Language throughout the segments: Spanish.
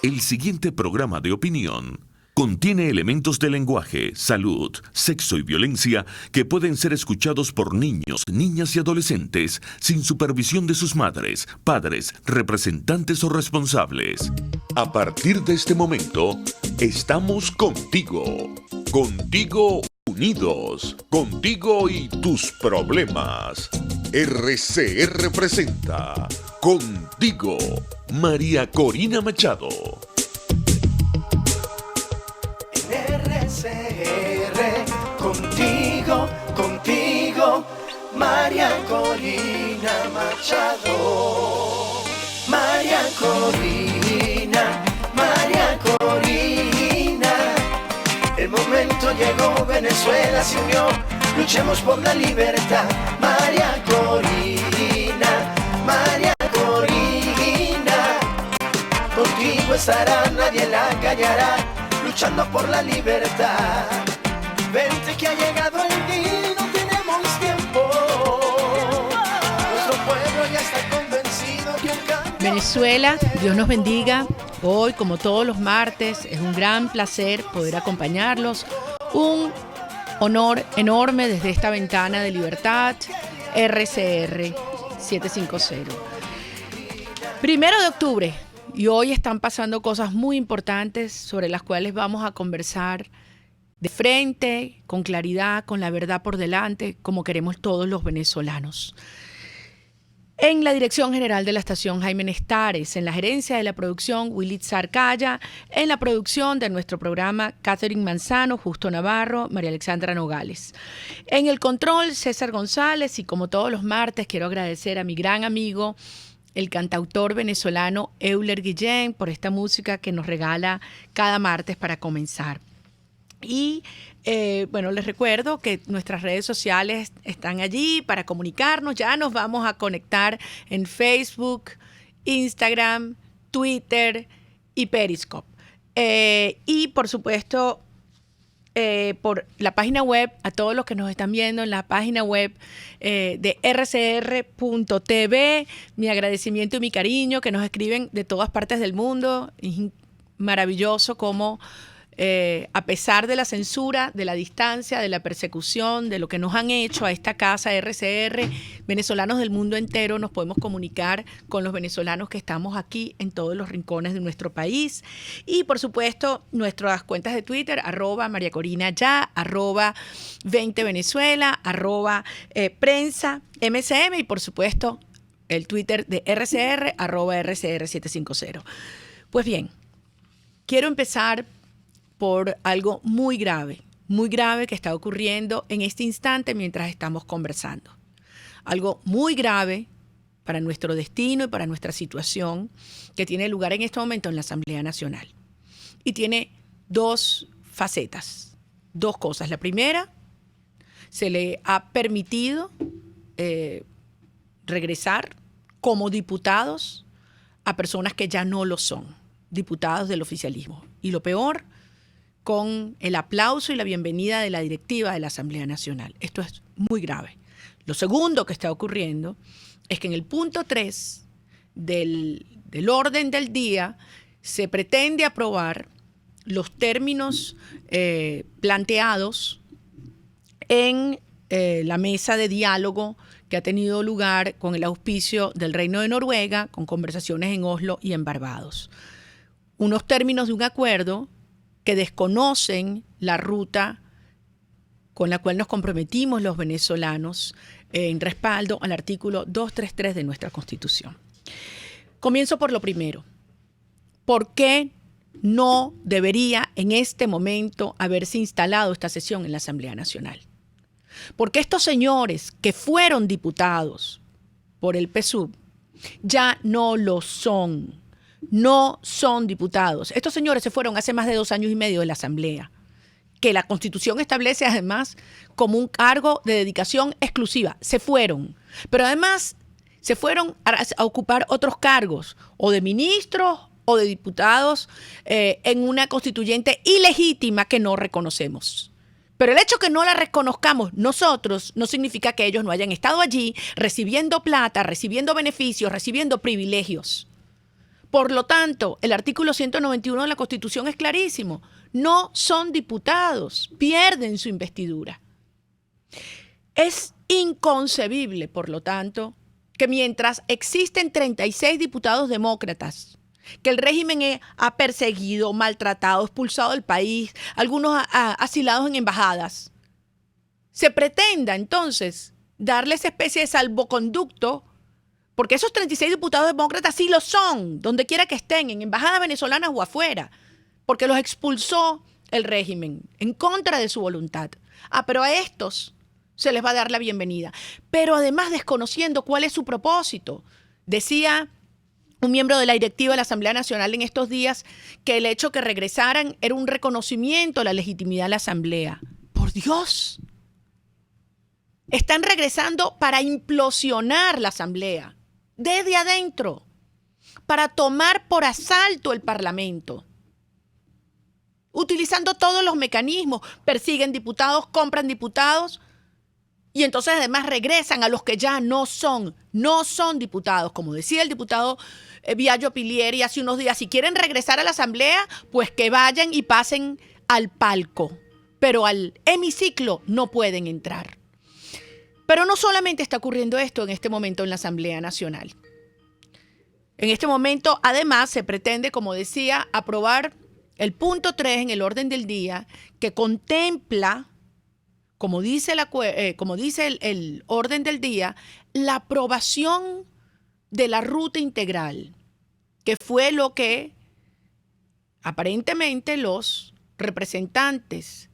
El siguiente programa de opinión contiene elementos de lenguaje, salud, sexo y violencia que pueden ser escuchados por niños, niñas y adolescentes sin supervisión de sus madres, padres, representantes o responsables. A partir de este momento, estamos contigo. Contigo unidos. Contigo y tus problemas. RCR presenta Contigo, María Corina Machado. RCR, contigo, María Corina Machado. María Corina. El momento llegó, Venezuela se unió, luchemos por la libertad. María Corina. Contigo estará, nadie la callará, luchando por la libertad. Vente que ha llegado el día y no tenemos tiempo. Nuestro pueblo ya está convencido que el cambio... Venezuela, Dios nos bendiga. Hoy, como todos los martes, es un gran placer poder acompañarlos. Un honor enorme desde esta ventana de libertad, RCR 750. 1 de octubre. Y hoy están pasando cosas muy importantes sobre las cuales vamos a conversar de frente, con claridad, con la verdad por delante, como queremos todos los venezolanos. En la dirección general de la estación, Jaime Nestares. En la gerencia de la producción, Wilitza Arcaya. En la producción de nuestro programa, Catherine Manzano, Justo Navarro, María Alexandra Nogales. En el control, César González. Y como todos los martes, quiero agradecer a mi gran amigo, el cantautor venezolano Euler Guillén, por esta música que nos regala cada martes para comenzar. Y les recuerdo que nuestras redes sociales están allí para comunicarnos. Ya nos vamos a conectar en Facebook, Instagram, Twitter y Periscope. Y por supuesto, por la página web, a todos los que nos están viendo en la página web de rcr.tv, mi agradecimiento y mi cariño, que nos escriben de todas partes del mundo. Es maravilloso cómo a pesar de la censura, de la distancia, de la persecución, de lo que nos han hecho a esta casa RCR, venezolanos del mundo entero nos podemos comunicar con los venezolanos que estamos aquí en todos los rincones de nuestro país. Y por supuesto, nuestras cuentas de Twitter, @MariaCorinaYa, @20Venezuela, @prensa MCM y por supuesto el Twitter de RCR, @RCR750. Pues bien, quiero empezar por algo muy grave que está ocurriendo en este instante mientras estamos conversando. Algo muy grave para nuestro destino y para nuestra situación que tiene lugar en este momento en la Asamblea Nacional. Y tiene dos facetas, dos cosas. La primera, se le ha permitido regresar como diputados a personas que ya no lo son, diputados del oficialismo. Y lo peor, con el aplauso y la bienvenida de la directiva de la Asamblea Nacional. Esto es muy grave. Lo segundo que está ocurriendo es que en el punto 3 del orden del día se pretende aprobar los términos planteados en la mesa de diálogo que ha tenido lugar con el auspicio del Reino de Noruega, con conversaciones en Oslo y en Barbados. Unos términos de un acuerdo que desconocen la ruta con la cual nos comprometimos los venezolanos en respaldo al artículo 233 de nuestra Constitución. Comienzo por lo primero. ¿Por qué no debería en este momento haberse instalado esta sesión en la Asamblea Nacional? Porque estos señores que fueron diputados por el PSUV ya no lo son. No son diputados. Estos señores se fueron hace más de 2 años y medio de la Asamblea, que la Constitución establece además como un cargo de dedicación exclusiva. Se fueron. Pero además se fueron a ocupar otros cargos, o de ministros o de diputados, en una constituyente ilegítima que no reconocemos. Pero el hecho que no la reconozcamos nosotros no significa que ellos no hayan estado allí recibiendo plata, recibiendo beneficios, recibiendo privilegios. Por lo tanto, el artículo 191 de la Constitución es clarísimo. No son diputados, pierden su investidura. Es inconcebible, por lo tanto, que mientras existen 36 diputados demócratas, que el régimen ha perseguido, maltratado, expulsado del país, algunos asilados en embajadas, se pretenda entonces darle esa especie de salvoconducto, porque esos 36 diputados demócratas sí lo son, donde quiera que estén, en embajadas venezolanas o afuera, porque los expulsó el régimen en contra de su voluntad. Pero a estos se les va a dar la bienvenida. Pero además desconociendo cuál es su propósito. Decía un miembro de la directiva de la Asamblea Nacional en estos días que el hecho que regresaran era un reconocimiento a la legitimidad de la Asamblea. ¡Por Dios! Están regresando para implosionar la Asamblea desde adentro, para tomar por asalto el Parlamento, utilizando todos los mecanismos, persiguen diputados, compran diputados y entonces además regresan a los que ya no son diputados. Como decía el diputado Biagio Pilieri hace unos días, si quieren regresar a la Asamblea, pues que vayan y pasen al palco, pero al hemiciclo no pueden entrar. Pero no solamente está ocurriendo esto en este momento en la Asamblea Nacional. En este momento, además, se pretende, como decía, aprobar el punto 3 en el orden del día, que contempla, como dice el orden del día, la aprobación de la ruta integral, que fue lo que aparentemente los representantes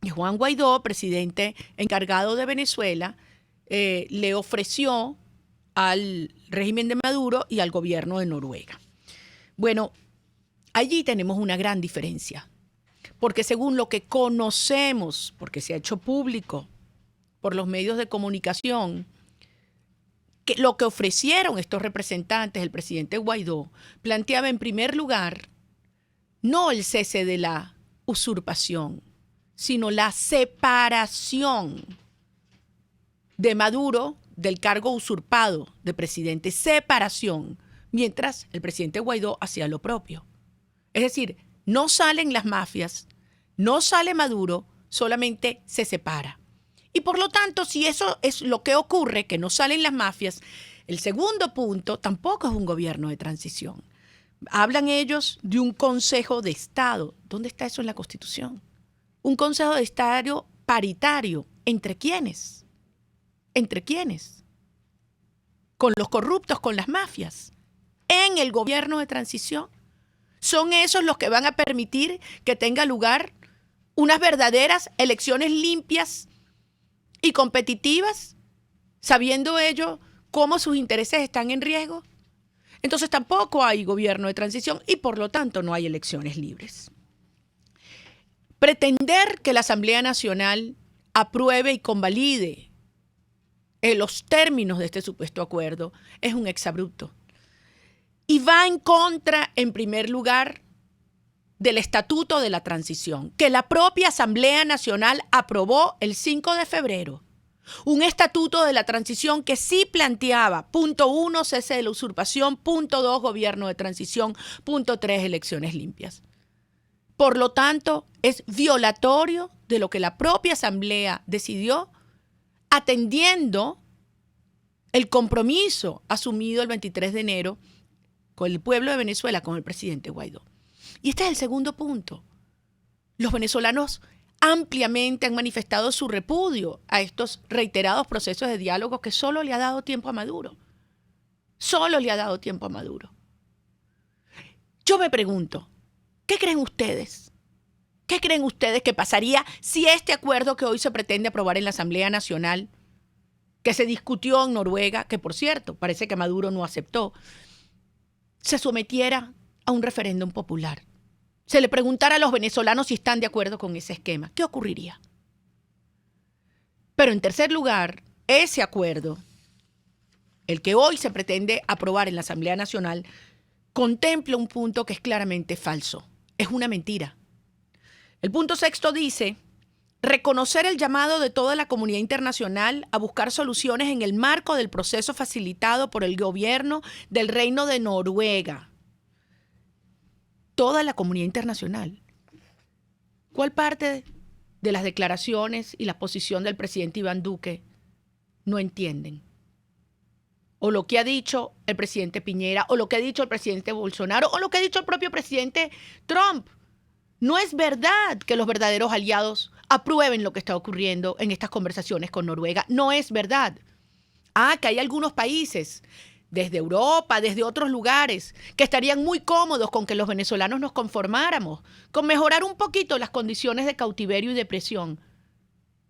y Juan Guaidó, presidente encargado de Venezuela, le ofreció al régimen de Maduro y al gobierno de Noruega. Bueno, allí tenemos una gran diferencia, porque según lo que conocemos, porque se ha hecho público por los medios de comunicación, que lo que ofrecieron estos representantes, el presidente Guaidó, planteaba en primer lugar no el cese de la usurpación, sino la separación de Maduro del cargo usurpado de presidente, separación, mientras el presidente Guaidó hacía lo propio. Es decir, no salen las mafias, no sale Maduro, solamente se separa. Y por lo tanto, si eso es lo que ocurre, que no salen las mafias, el segundo punto tampoco es un gobierno de transición. Hablan ellos de un Consejo de Estado. ¿Dónde está eso en la Constitución? Un Consejo de Estado paritario. ¿Entre quiénes? ¿Entre quiénes? Con los corruptos, con las mafias. En el gobierno de transición. ¿Son esos los que van a permitir que tenga lugar unas verdaderas elecciones limpias y competitivas, sabiendo ellos cómo sus intereses están en riesgo? Entonces tampoco hay gobierno de transición y por lo tanto no hay elecciones libres. Pretender que la Asamblea Nacional apruebe y convalide los términos de este supuesto acuerdo es un exabrupto. Y va en contra, en primer lugar, del Estatuto de la Transición, que la propia Asamblea Nacional aprobó el 5 de febrero. Un Estatuto de la Transición que sí planteaba, punto 1, cese de la usurpación, punto 2, gobierno de transición, punto 3, elecciones limpias. Por lo tanto, es violatorio de lo que la propia Asamblea decidió, atendiendo el compromiso asumido el 23 de enero con el pueblo de Venezuela, con el presidente Guaidó. Y este es el segundo punto. Los venezolanos ampliamente han manifestado su repudio a estos reiterados procesos de diálogo que solo le ha dado tiempo a Maduro. Solo le ha dado tiempo a Maduro. Yo me pregunto, ¿qué creen ustedes? ¿Qué creen ustedes que pasaría si este acuerdo que hoy se pretende aprobar en la Asamblea Nacional, que se discutió en Noruega, que por cierto, parece que Maduro no aceptó, se sometiera a un referéndum popular? Se le preguntara a los venezolanos si están de acuerdo con ese esquema. ¿Qué ocurriría? Pero en tercer lugar, ese acuerdo, el que hoy se pretende aprobar en la Asamblea Nacional, contempla un punto que es claramente falso. Es una mentira. El punto sexto dice: reconocer el llamado de toda la comunidad internacional a buscar soluciones en el marco del proceso facilitado por el gobierno del Reino de Noruega. toda la comunidad internacional. ¿Cuál parte de las declaraciones y la posición del presidente Iván Duque no entienden? O lo que ha dicho el presidente Piñera, o lo que ha dicho el presidente Bolsonaro, o lo que ha dicho el propio presidente Trump. No es verdad que los verdaderos aliados aprueben lo que está ocurriendo en estas conversaciones con Noruega. No es verdad. Que hay algunos países, desde Europa, desde otros lugares, que estarían muy cómodos con que los venezolanos nos conformáramos, con mejorar un poquito las condiciones de cautiverio y de presión,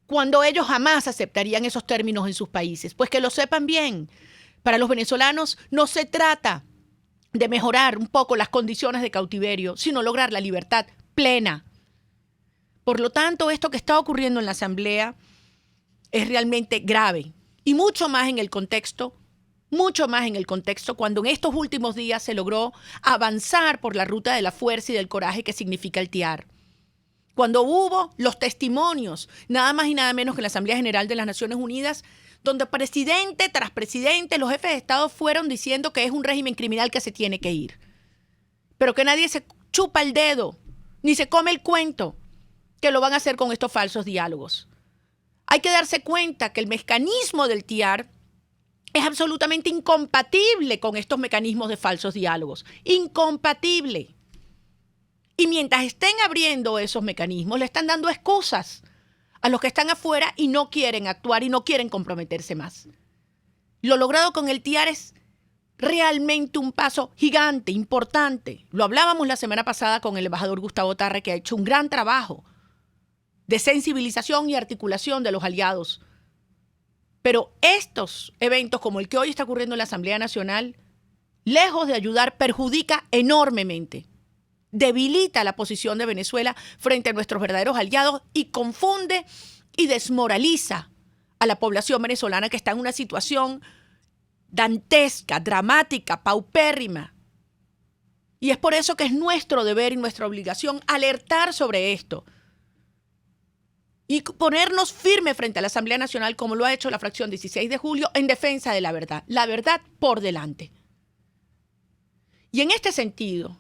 cuando ellos jamás aceptarían esos términos en sus países. Pues que lo sepan bien. Para los venezolanos no se trata de mejorar un poco las condiciones de cautiverio, sino lograr la libertad plena. Por lo tanto, esto que está ocurriendo en la Asamblea es realmente grave. Y mucho más en el contexto cuando en estos últimos días se logró avanzar por la ruta de la fuerza y del coraje que significa el TIAR. Cuando hubo los testimonios, nada más y nada menos que en la Asamblea General de las Naciones Unidas, donde presidente tras presidente, los jefes de Estado fueron diciendo que es un régimen criminal que se tiene que ir. Pero que nadie se chupa el dedo, ni se come el cuento, que lo van a hacer con estos falsos diálogos. Hay que darse cuenta que el mecanismo del TIAR es absolutamente incompatible con estos mecanismos de falsos diálogos. Incompatible. Y mientras estén abriendo esos mecanismos, le están dando excusas a los que están afuera y no quieren actuar y no quieren comprometerse más. Lo logrado con el TIAR es realmente un paso gigante, importante. Lo hablábamos la semana pasada con el embajador Gustavo Tarre, que ha hecho un gran trabajo de sensibilización y articulación de los aliados. Pero estos eventos, como el que hoy está ocurriendo en la Asamblea Nacional, lejos de ayudar, perjudica enormemente. Debilita la posición de Venezuela frente a nuestros verdaderos aliados y confunde y desmoraliza a la población venezolana que está en una situación dantesca, dramática, paupérrima. Y es por eso que es nuestro deber y nuestra obligación alertar sobre esto y ponernos firme frente a la Asamblea Nacional, como lo ha hecho la fracción 16 de julio, en defensa de la verdad por delante. Y en este sentido,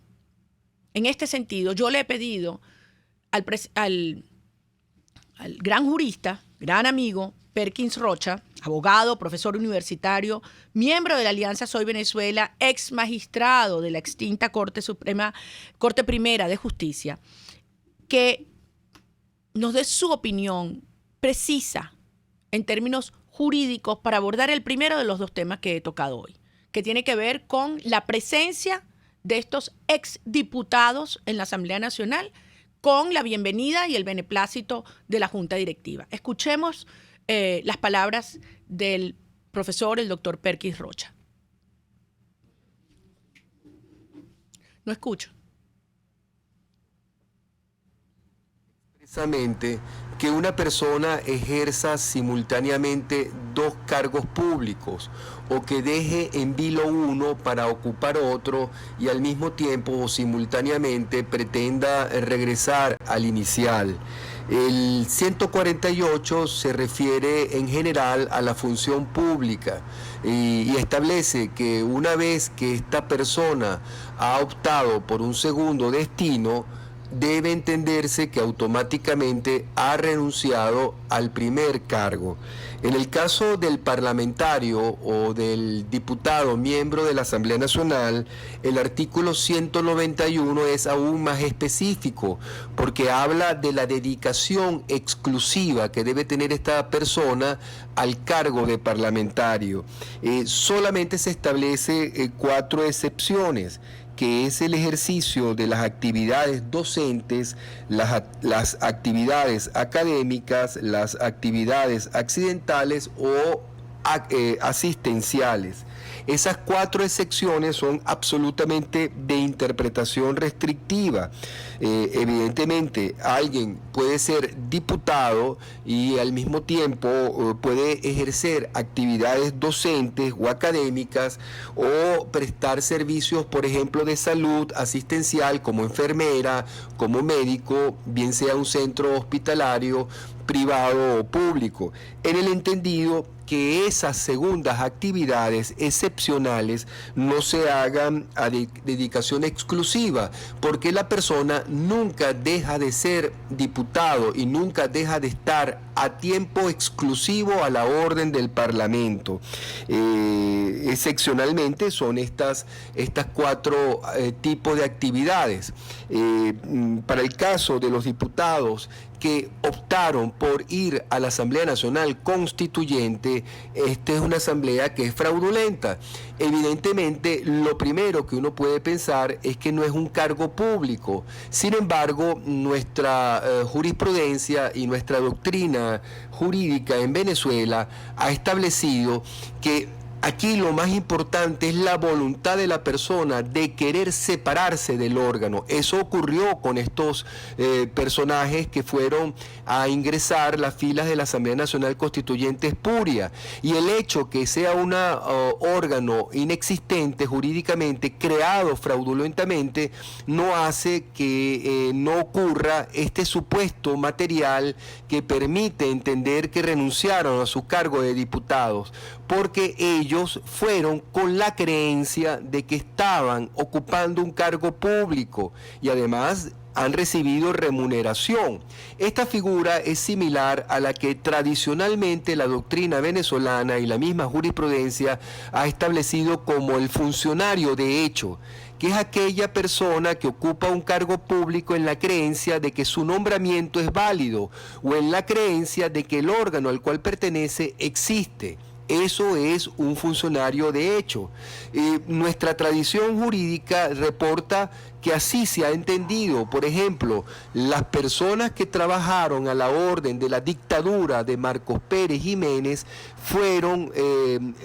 yo le he pedido al gran jurista, gran amigo, Perkins Rocha, abogado, profesor universitario, miembro de la Alianza Soy Venezuela, ex magistrado de la extinta Corte Primera de Justicia, que nos dé su opinión precisa en términos jurídicos para abordar el primero de los dos temas que he tocado hoy, que tiene que ver con la presencia de estos exdiputados en la Asamblea Nacional con la bienvenida y el beneplácito de la Junta Directiva. Escuchemos las palabras del profesor, el doctor Perkins Rocha. No escucho. Precisamente que una persona ejerza simultáneamente dos cargos públicos o que deje en vilo uno para ocupar otro y al mismo tiempo o simultáneamente pretenda regresar al inicial. El 148 se refiere en general a la función pública y establece que una vez que esta persona ha optado por un segundo destino, debe entenderse que automáticamente ha renunciado al primer cargo. En el caso del parlamentario o del diputado miembro de la Asamblea Nacional, el artículo 191 es aún más específico porque habla de la dedicación exclusiva que debe tener esta persona al cargo de parlamentario. Solamente se establece 4 excepciones, que es el ejercicio de las actividades docentes, las actividades académicas, las actividades accidentales o asistenciales. Esas 4 excepciones son absolutamente de interpretación restrictiva. Evidentemente, alguien puede ser diputado y al mismo tiempo puede ejercer actividades docentes o académicas o prestar servicios, por ejemplo, de salud asistencial como enfermera, como médico, bien sea un centro hospitalario, privado o público, en el entendido que esas segundas actividades excepcionales no se hagan a dedicación exclusiva, porque la persona nunca deja de ser diputado y nunca deja de estar a tiempo exclusivo a la orden del Parlamento. Excepcionalmente son estas cuatro tipos de actividades. Para el caso de los diputados que optaron por ir a la Asamblea Nacional Constituyente, esta es una asamblea que es fraudulenta. Evidentemente, lo primero que uno puede pensar es que no es un cargo público. Sin embargo, nuestra jurisprudencia y nuestra doctrina jurídica en Venezuela ha establecido que aquí lo más importante es la voluntad de la persona de querer separarse del órgano. Eso ocurrió con estos personajes que fueron a ingresar las filas de la Asamblea Nacional Constituyente espuria. Y el hecho que sea un órgano inexistente jurídicamente, creado fraudulentamente, no hace que no ocurra este supuesto material que permite entender que renunciaron a su cargo de diputados, porque ellos fueron con la creencia de que estaban ocupando un cargo público y además han recibido remuneración. Esta figura es similar a la que tradicionalmente la doctrina venezolana y la misma jurisprudencia ha establecido como el funcionario de hecho, que es aquella persona que ocupa un cargo público en la creencia de que su nombramiento es válido o en la creencia de que el órgano al cual pertenece existe. Eso es un funcionario de hecho. Nuestra tradición jurídica reporta que así se ha entendido. Por ejemplo, las personas que trabajaron a la orden de la dictadura de Marcos Pérez Jiménez fueron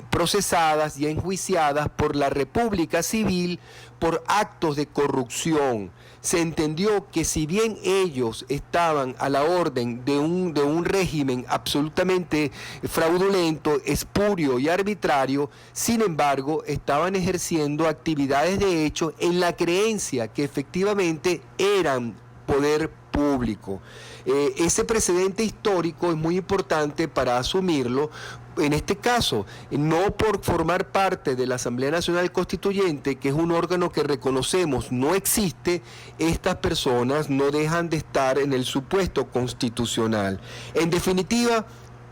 procesadas y enjuiciadas por la República Civil por actos de corrupción. Se entendió que si bien ellos estaban a la orden de un régimen absolutamente fraudulento, espurio y arbitrario, sin embargo estaban ejerciendo actividades de hecho en la creencia que efectivamente eran poder público. Ese precedente histórico es muy importante para asumirlo. En este caso, no por formar parte de la Asamblea Nacional Constituyente, que es un órgano que reconocemos no existe, estas personas no dejan de estar en el supuesto constitucional. En definitiva,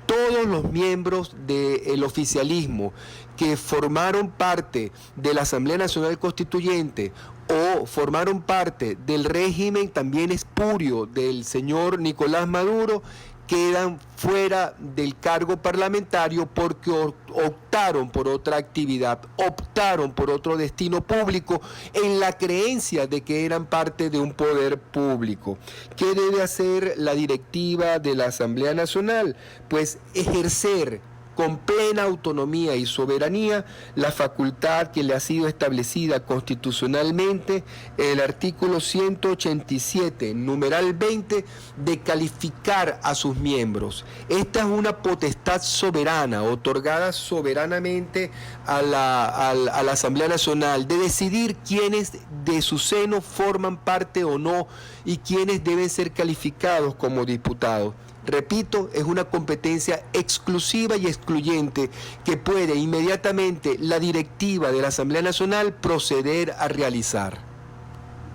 todos los miembros del oficialismo que formaron parte de la Asamblea Nacional Constituyente o formaron parte del régimen también espurio del señor Nicolás Maduro, quedan fuera del cargo parlamentario porque optaron por otra actividad, optaron por otro destino público en la creencia de que eran parte de un poder público. ¿Qué debe hacer la directiva de la Asamblea Nacional? Pues ejercer con plena autonomía y soberanía la facultad que le ha sido establecida constitucionalmente en el artículo 187, numeral 20, de calificar a sus miembros. Esta es una potestad soberana, otorgada soberanamente a la Asamblea Nacional, de decidir quiénes de su seno forman parte o no y quiénes deben ser calificados como diputados. Repito, es una competencia exclusiva y excluyente que puede inmediatamente la directiva de la Asamblea Nacional proceder a realizar.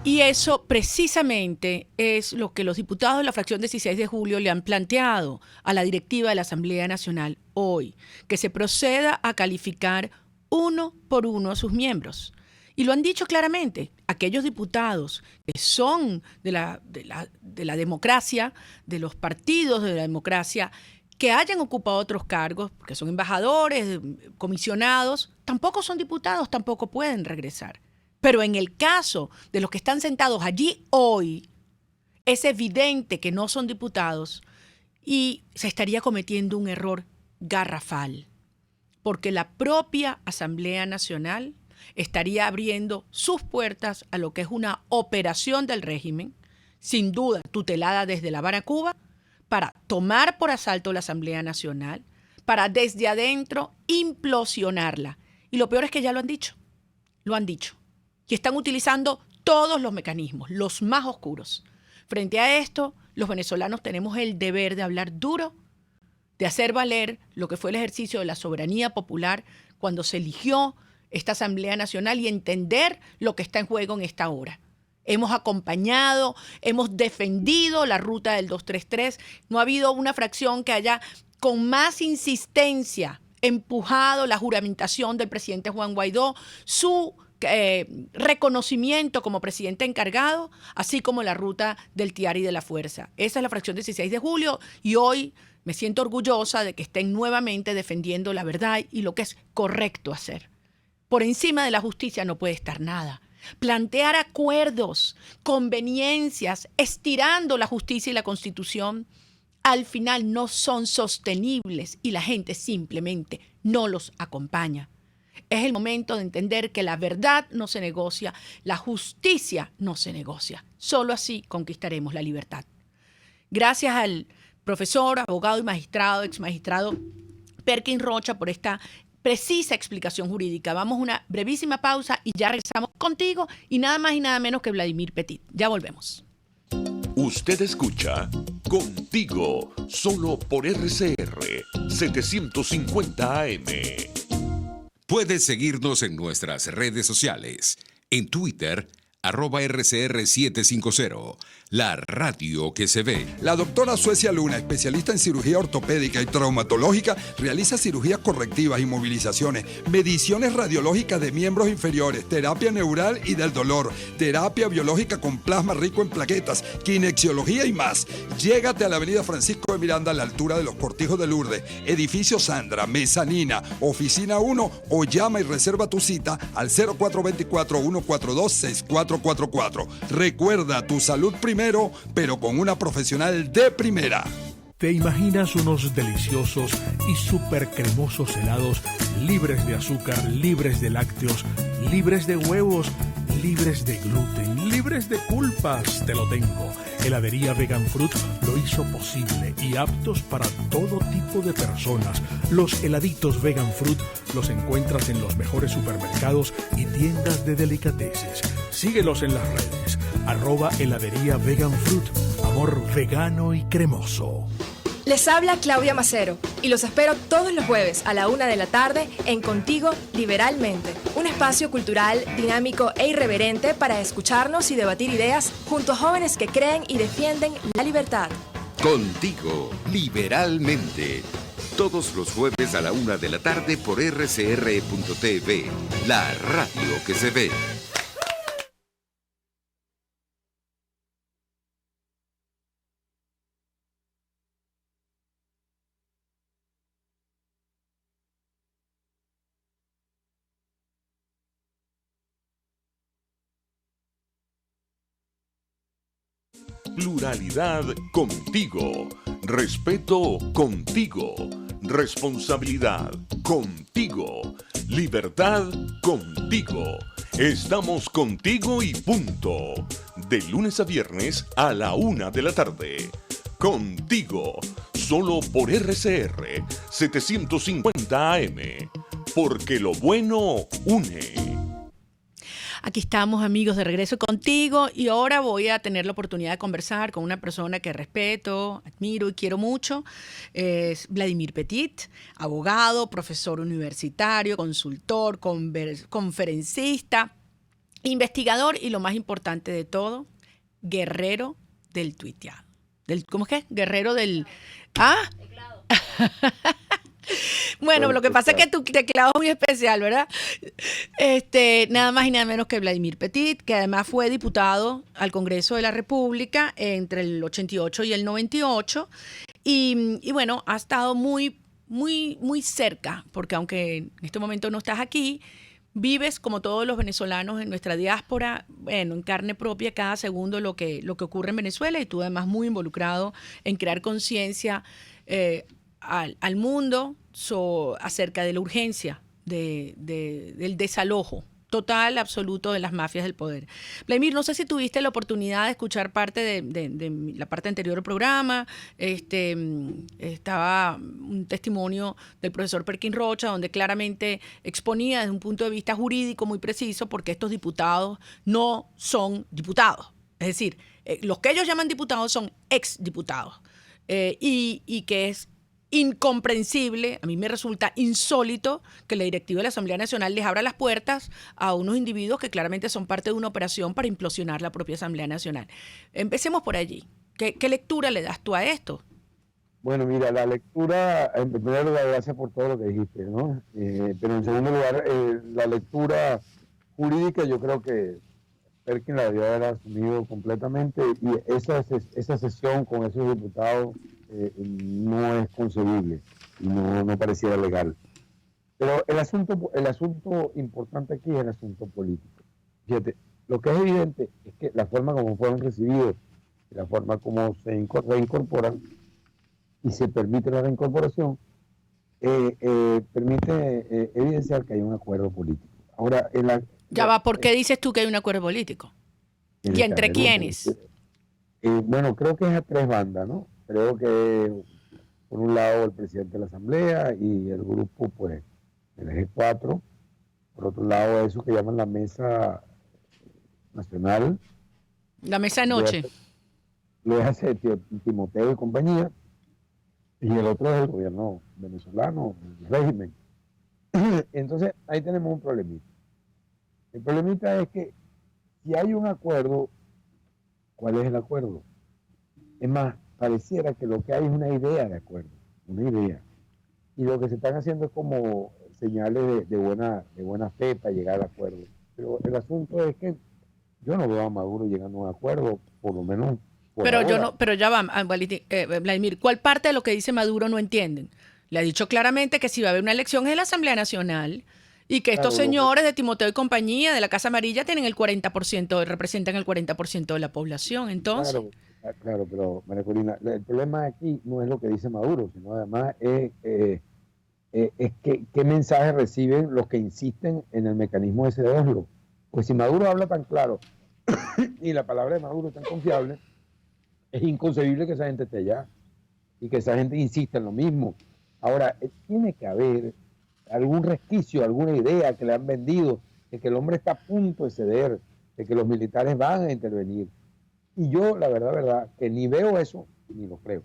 Y eso precisamente es lo que los diputados de la fracción 16 de julio le han planteado a la directiva de la Asamblea Nacional hoy, que se proceda a calificar uno por uno a sus miembros. Y lo han dicho claramente, aquellos diputados que son de la democracia, de los partidos de la democracia, que hayan ocupado otros cargos, porque son embajadores, comisionados, tampoco son diputados, tampoco pueden regresar. Pero en el caso de los que están sentados allí hoy, es evidente que no son diputados y se estaría cometiendo un error garrafal, porque la propia Asamblea Nacional estaría abriendo sus puertas a lo que es una operación del régimen, sin duda tutelada desde La Habana, Cuba, para tomar por asalto la Asamblea Nacional, para desde adentro implosionarla. Y lo peor es que ya lo han dicho, y están utilizando todos los mecanismos, los más oscuros, Frente a esto, los venezolanos tenemos el deber de hablar duro, de hacer valer lo que fue el ejercicio de la soberanía popular cuando se eligió esta Asamblea Nacional y entender lo que está en juego en esta hora. Hemos acompañado, hemos defendido la ruta del 233. No ha habido una fracción que haya con más insistencia empujado la juramentación del presidente Juan Guaidó, su reconocimiento como presidente encargado, así como la ruta del Tiari de la Fuerza. Esa es la fracción 16 de julio y hoy me siento orgullosa de que estén nuevamente defendiendo la verdad y lo que es correcto hacer. Por encima de la justicia no puede estar nada. Plantear acuerdos, conveniencias, estirando la justicia y la Constitución, al final no son sostenibles y la gente simplemente no los acompaña. Es el momento de entender que la verdad no se negocia, la justicia no se negocia. Solo así conquistaremos la libertad. Gracias al profesor, abogado y magistrado, exmagistrado Perkin Rocha por esta precisa explicación jurídica. Vamos a una brevísima pausa y ya regresamos contigo y nada más y nada menos que Vladimir Petit. Ya volvemos. Usted escucha Contigo, solo por RCR 750 AM. Puedes seguirnos en nuestras redes sociales. En Twitter, @RCR750, la radio que se ve. La doctora Suecia Luna, especialista en cirugía ortopédica y traumatológica, realiza cirugías correctivas, inmovilizaciones, mediciones radiológicas de miembros inferiores, terapia neural y del dolor, terapia biológica con plasma rico en plaquetas, kinesiología y más. Llégate a la avenida Francisco de Miranda a la altura de los Cortijos de Lourdes, edificio Sandra, mezanina, oficina 1 o llama y reserva tu cita al 0424-142-6444. Recuerda, tu salud primero, pero con una profesional de primera. ¿Te imaginas unos deliciosos y súper cremosos helados libres de azúcar, libres de lácteos, libres de huevos, libres de gluten, libres de culpas? Te lo tengo. Heladería Vegan Fruit lo hizo posible y aptos para todo tipo de personas. Los heladitos Vegan Fruit los encuentras en los mejores supermercados y tiendas de delicateces. Síguelos en las redes. @heladería Vegan Fruit. Amor vegano y cremoso. Les habla Claudia Macero y los espero todos los jueves a la 1 de la tarde en Contigo Liberalmente, un espacio cultural, dinámico e irreverente para escucharnos y debatir ideas junto a jóvenes que creen y defienden la libertad. Contigo, liberalmente. Todos los jueves a la 1 de la tarde por rcr.tv, la radio que se ve. Pluralidad contigo. Respeto contigo. Responsabilidad contigo. Libertad contigo. Estamos contigo y punto. De lunes a viernes a la 1 de la tarde. Contigo. Solo por RCR 750 AM. Porque lo bueno une. Aquí estamos, amigos, de regreso contigo y ahora voy a tener la oportunidad de conversar con una persona que respeto, admiro y quiero mucho. Es Vladimir Petit, abogado, profesor universitario, consultor, conferencista, investigador y lo más importante de todo, guerrero del tuiteado. ¿Cómo es que? Guerrero del... ¿Ah? Bueno, lo que pasa es que tu teclado es muy especial, ¿verdad? Nada más y nada menos que Vladimir Petit, que además fue diputado al Congreso de la República entre el 88 y el 98. Y bueno, ha estado muy, muy, muy cerca, porque aunque en este momento no estás aquí, vives como todos los venezolanos en nuestra diáspora, bueno, en carne propia cada segundo lo que ocurre en Venezuela, y tú además muy involucrado en crear conciencia al mundo acerca de la urgencia del desalojo total, absoluto de las mafias del poder. Vladimir, no sé si tuviste la oportunidad de escuchar parte de la parte anterior del programa. Estaba un testimonio del profesor Perkin Rocha, donde claramente exponía desde un punto de vista jurídico muy preciso porque estos diputados no son diputados. Es decir, los que ellos llaman diputados son exdiputados. Y que es incomprensible, a mí me resulta insólito que la directiva de la Asamblea Nacional les abra las puertas a unos individuos que claramente son parte de una operación para implosionar la propia Asamblea Nacional. Empecemos por allí. ¿Qué lectura le das tú a esto? Bueno, mira, la lectura, en primer lugar, gracias por todo lo que dijiste, ¿no? Pero en segundo lugar, la lectura jurídica yo creo que Perkin la debió haber asumido completamente, y esa sesión con esos diputados no es concebible y no pareciera legal. Pero el asunto importante aquí es el asunto político. Fíjate, lo que es evidente es que la forma como fueron recibidos, la forma como se reincorporan y se permite la reincorporación, permite evidenciar que hay un acuerdo político. Ahora, ¿por qué dices tú que hay un acuerdo político? ¿Y entre quiénes? Bueno, creo que es a tres bandas, ¿no? Creo que por un lado el presidente de la Asamblea y el grupo, pues, el eje 4. Por otro lado, eso que llaman la Mesa Nacional. La mesa de noche. Lo hace Timoteo y compañía. Y el otro es el gobierno venezolano, el régimen. Entonces, ahí tenemos un problemita. El problemita es que si hay un acuerdo, ¿cuál es el acuerdo? Es más, pareciera que lo que hay es una idea de acuerdo, una idea. Y lo que se están haciendo es como señales de buena fe para llegar al acuerdo. Pero el asunto es que yo no veo a Maduro llegando a un acuerdo, por lo menos por ahora. Pero ya va, Vladimir, ¿cuál parte de lo que dice Maduro no entienden? Le ha dicho claramente que si va a haber una elección es en la Asamblea Nacional y que estos señores de Timoteo y compañía de la Casa Amarilla tienen el 40%, representan el 40% de la población. Entonces... Claro, pero María Corina, el problema aquí no es lo que dice Maduro, sino además es qué mensajes reciben los que insisten en el mecanismo ese de Oslo. Pues si Maduro habla tan claro y la palabra de Maduro es tan confiable, es inconcebible que esa gente esté allá y que esa gente insista en lo mismo. Ahora, tiene que haber algún resquicio, alguna idea que le han vendido, de que el hombre está a punto de ceder, de que los militares van a intervenir. Y yo, la verdad, que ni veo eso, ni lo creo.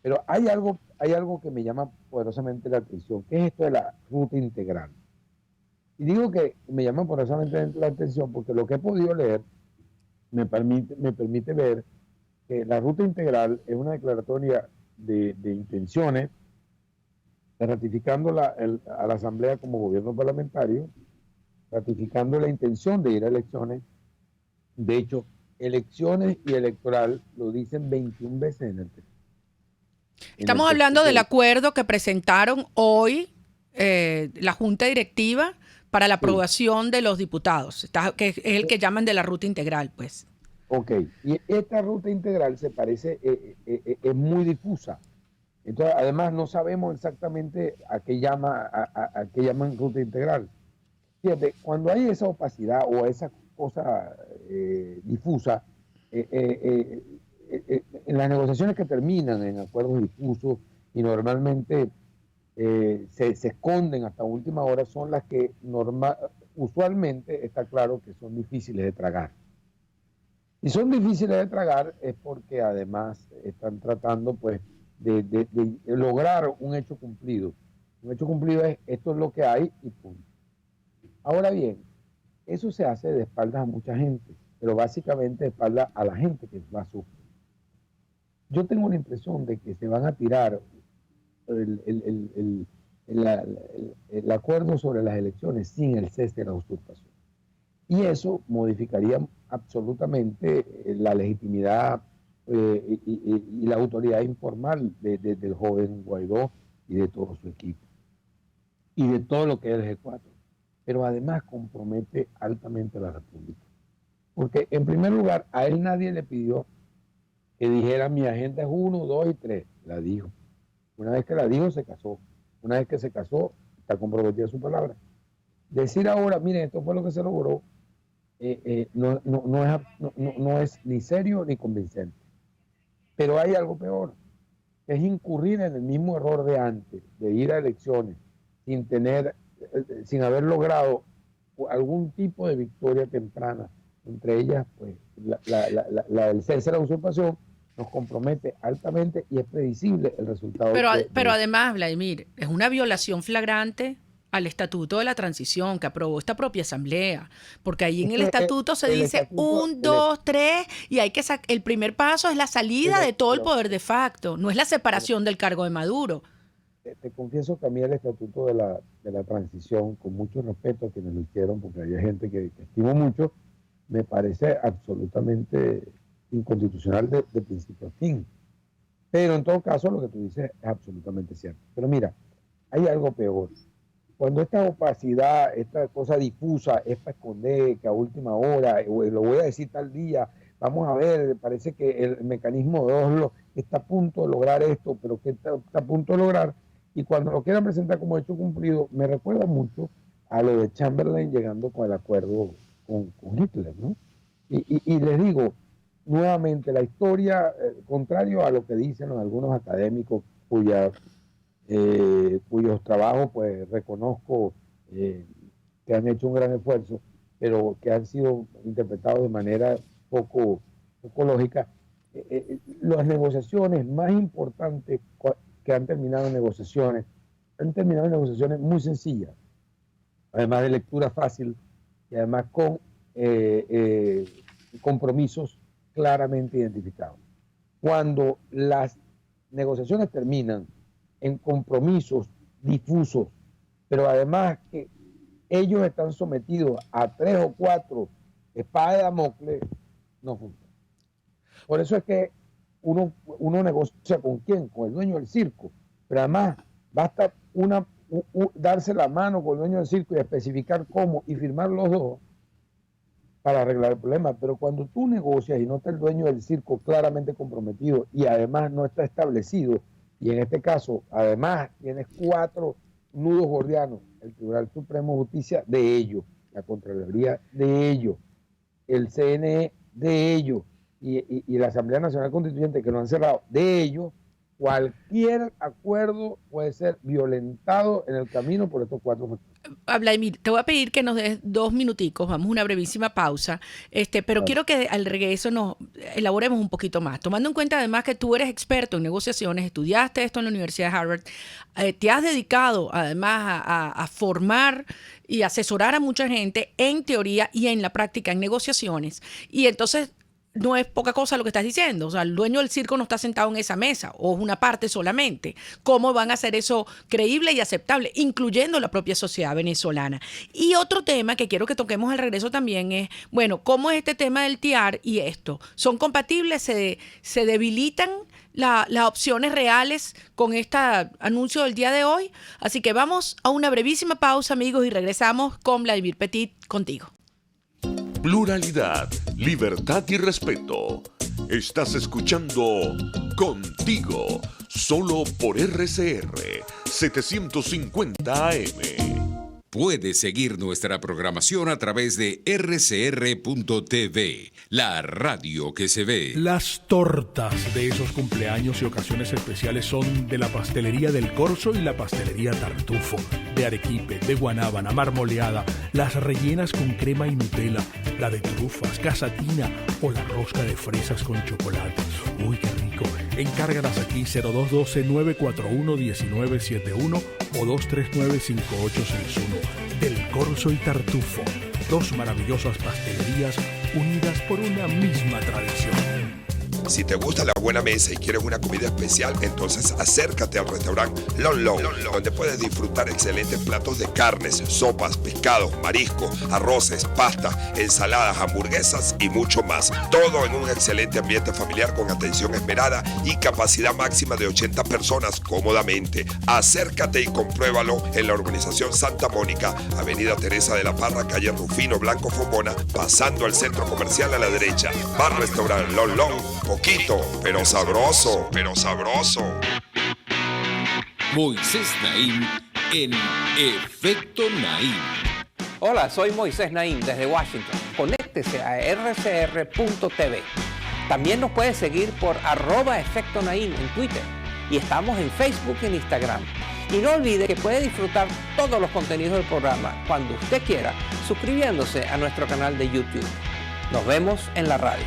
Pero hay algo que me llama poderosamente la atención, que es esto de la ruta integral. Y digo que me llama poderosamente la atención porque lo que he podido leer me permite ver que la ruta integral es una declaratoria de intenciones, ratificando a la Asamblea como gobierno parlamentario, ratificando la intención de ir a elecciones. De hecho, elecciones y electoral lo dicen 21 veces en el texto. Estamos hablando del acuerdo que presentaron hoy la Junta Directiva para la aprobación de los diputados, que es el que llaman de la ruta integral, pues. Ok, y esta ruta integral se parece, es muy difusa. Entonces, además, no sabemos exactamente a qué llaman ruta integral. Fíjate, cuando hay esa opacidad o esa cosa difusa, en las negociaciones que terminan en acuerdos difusos y normalmente se esconden hasta última hora, son las que usualmente está claro que son difíciles de tragar. Y son difíciles de tragar es porque además están tratando pues de lograr un hecho cumplido. Un hecho cumplido es esto es lo que hay y punto. Ahora bien, eso se hace de espaldas a mucha gente, pero básicamente de espaldas a la gente que va a sufrir. Yo tengo la impresión de que se van a tirar el acuerdo sobre las elecciones sin el cese de la usurpación. Y eso modificaría absolutamente la legitimidad y la autoridad informal del joven Guaidó y de todo su equipo. Y de todo lo que es el G4. Pero además compromete altamente a la República. Porque en primer lugar, a él nadie le pidió que dijera mi agenda es 1, 2 y 3. La dijo. Una vez que la dijo, se casó. Una vez que se casó, está comprometida a su palabra. Decir ahora, miren, esto fue lo que se logró, no es ni serio ni convincente. Pero hay algo peor, que es incurrir en el mismo error de antes, de ir a elecciones sin haber logrado algún tipo de victoria temprana entre ellas, pues, la del cese de la usurpación, nos compromete altamente y es previsible el resultado. Pero además, Vladimir, es una violación flagrante al Estatuto de la Transición que aprobó esta propia Asamblea, porque ahí en el Estatuto se dice 1, 2, 3, y hay que el primer paso es la salida de todo el poder de facto, no es la separación del cargo de Maduro. Te confieso que a mí el Estatuto de la Transición, con mucho respeto a quienes lo hicieron, porque hay gente que estimo mucho, me parece absolutamente inconstitucional de principio a fin. Pero en todo caso lo que tú dices es absolutamente cierto. Pero mira, hay algo peor. Cuando esta opacidad, esta cosa difusa es para esconder que a última hora, lo voy a decir tal día, vamos a ver, parece que el mecanismo de Oslo está a punto de lograr esto, pero que está a punto de lograr, y cuando lo quieran presentar como hecho cumplido, me recuerda mucho a lo de Chamberlain llegando con el acuerdo con Hitler, ¿no? Y les digo, nuevamente, la historia, contrario a lo que dicen algunos académicos cuyos trabajos, pues, reconozco que han hecho un gran esfuerzo, pero que han sido interpretados de manera poco lógica, las negociaciones más importantes que han terminado en negociaciones muy sencillas, además de lectura fácil y además con compromisos claramente identificados. Cuando las negociaciones terminan en compromisos difusos, pero además que ellos están sometidos a 3 o 4 espadas de Damocles, no funciona. Por eso es que uno negocia con quién, con el dueño del circo, pero además basta darse la mano con el dueño del circo y especificar cómo y firmar los dos para arreglar el problema. Pero cuando tú negocias y no está el dueño del circo claramente comprometido y además no está establecido, y en este caso además tienes 4 nudos gordianos, el Tribunal Supremo de Justicia de ellos, la Contraloría de ellos, el CNE de ellos y la Asamblea Nacional Constituyente, que lo han cerrado de ellos, cualquier acuerdo puede ser violentado en el camino por estos 4 factores. Vladimir, te voy a pedir que nos des 2 minuticos, vamos a una brevísima pausa, pero quiero que al regreso nos elaboremos un poquito más, tomando en cuenta además que tú eres experto en negociaciones, estudiaste esto en la Universidad de Harvard, te has dedicado además a formar y asesorar a mucha gente en teoría y en la práctica en negociaciones, y entonces no es poca cosa lo que estás diciendo. O sea, el dueño del circo no está sentado en esa mesa, o es una parte solamente. ¿Cómo van a hacer eso creíble y aceptable, incluyendo la propia sociedad venezolana? Y otro tema que quiero que toquemos al regreso también es, bueno, ¿cómo es este tema del TIAR y esto? ¿Son compatibles? ¿Se debilitan las opciones reales con este anuncio del día de hoy? Así que vamos a una brevísima pausa, amigos, y regresamos con Vladimir Petit contigo. Pluralidad, libertad y respeto. Estás escuchando Contigo, solo por RCR 750 AM. Puedes seguir nuestra programación a través de rcr.tv, la radio que se ve. Las tortas de esos cumpleaños y ocasiones especiales son de la Pastelería del Corso y la Pastelería Tartufo, de arequipe, de guanábana, marmoleada, las rellenas con crema y Nutella, la de trufas, casatina o la rosca de fresas con chocolate. ¡Uy, qué rico! Encárgalas aquí 0212-941-1971 o 239-5861. Del Corso y Tartufo, 2 maravillosas pastelerías unidas por una misma tradición. Si te gusta la buena mesa y quieres una comida especial, entonces acércate al restaurante Lon Lon, donde puedes disfrutar excelentes platos de carnes, sopas, pescados, mariscos, arroces, pastas, ensaladas, hamburguesas y mucho más. Todo en un excelente ambiente familiar con atención esmerada y capacidad máxima de 80 personas cómodamente. Acércate y compruébalo en la urbanización Santa Mónica, Avenida Teresa de la Parra, calle Rufino Blanco Fombona, pasando al centro comercial a la derecha. Bar Restaurante Lon Lon. Poquito, pero sabroso, Moisés Naim en Efecto Naim. Hola, soy Moisés Naim desde Washington. Conéctese a rcr.tv. También nos puede seguir por @Efecto Naim en Twitter. Y estamos en Facebook y en Instagram. Y no olvide que puede disfrutar todos los contenidos del programa cuando usted quiera, suscribiéndose a nuestro canal de YouTube. Nos vemos en la radio.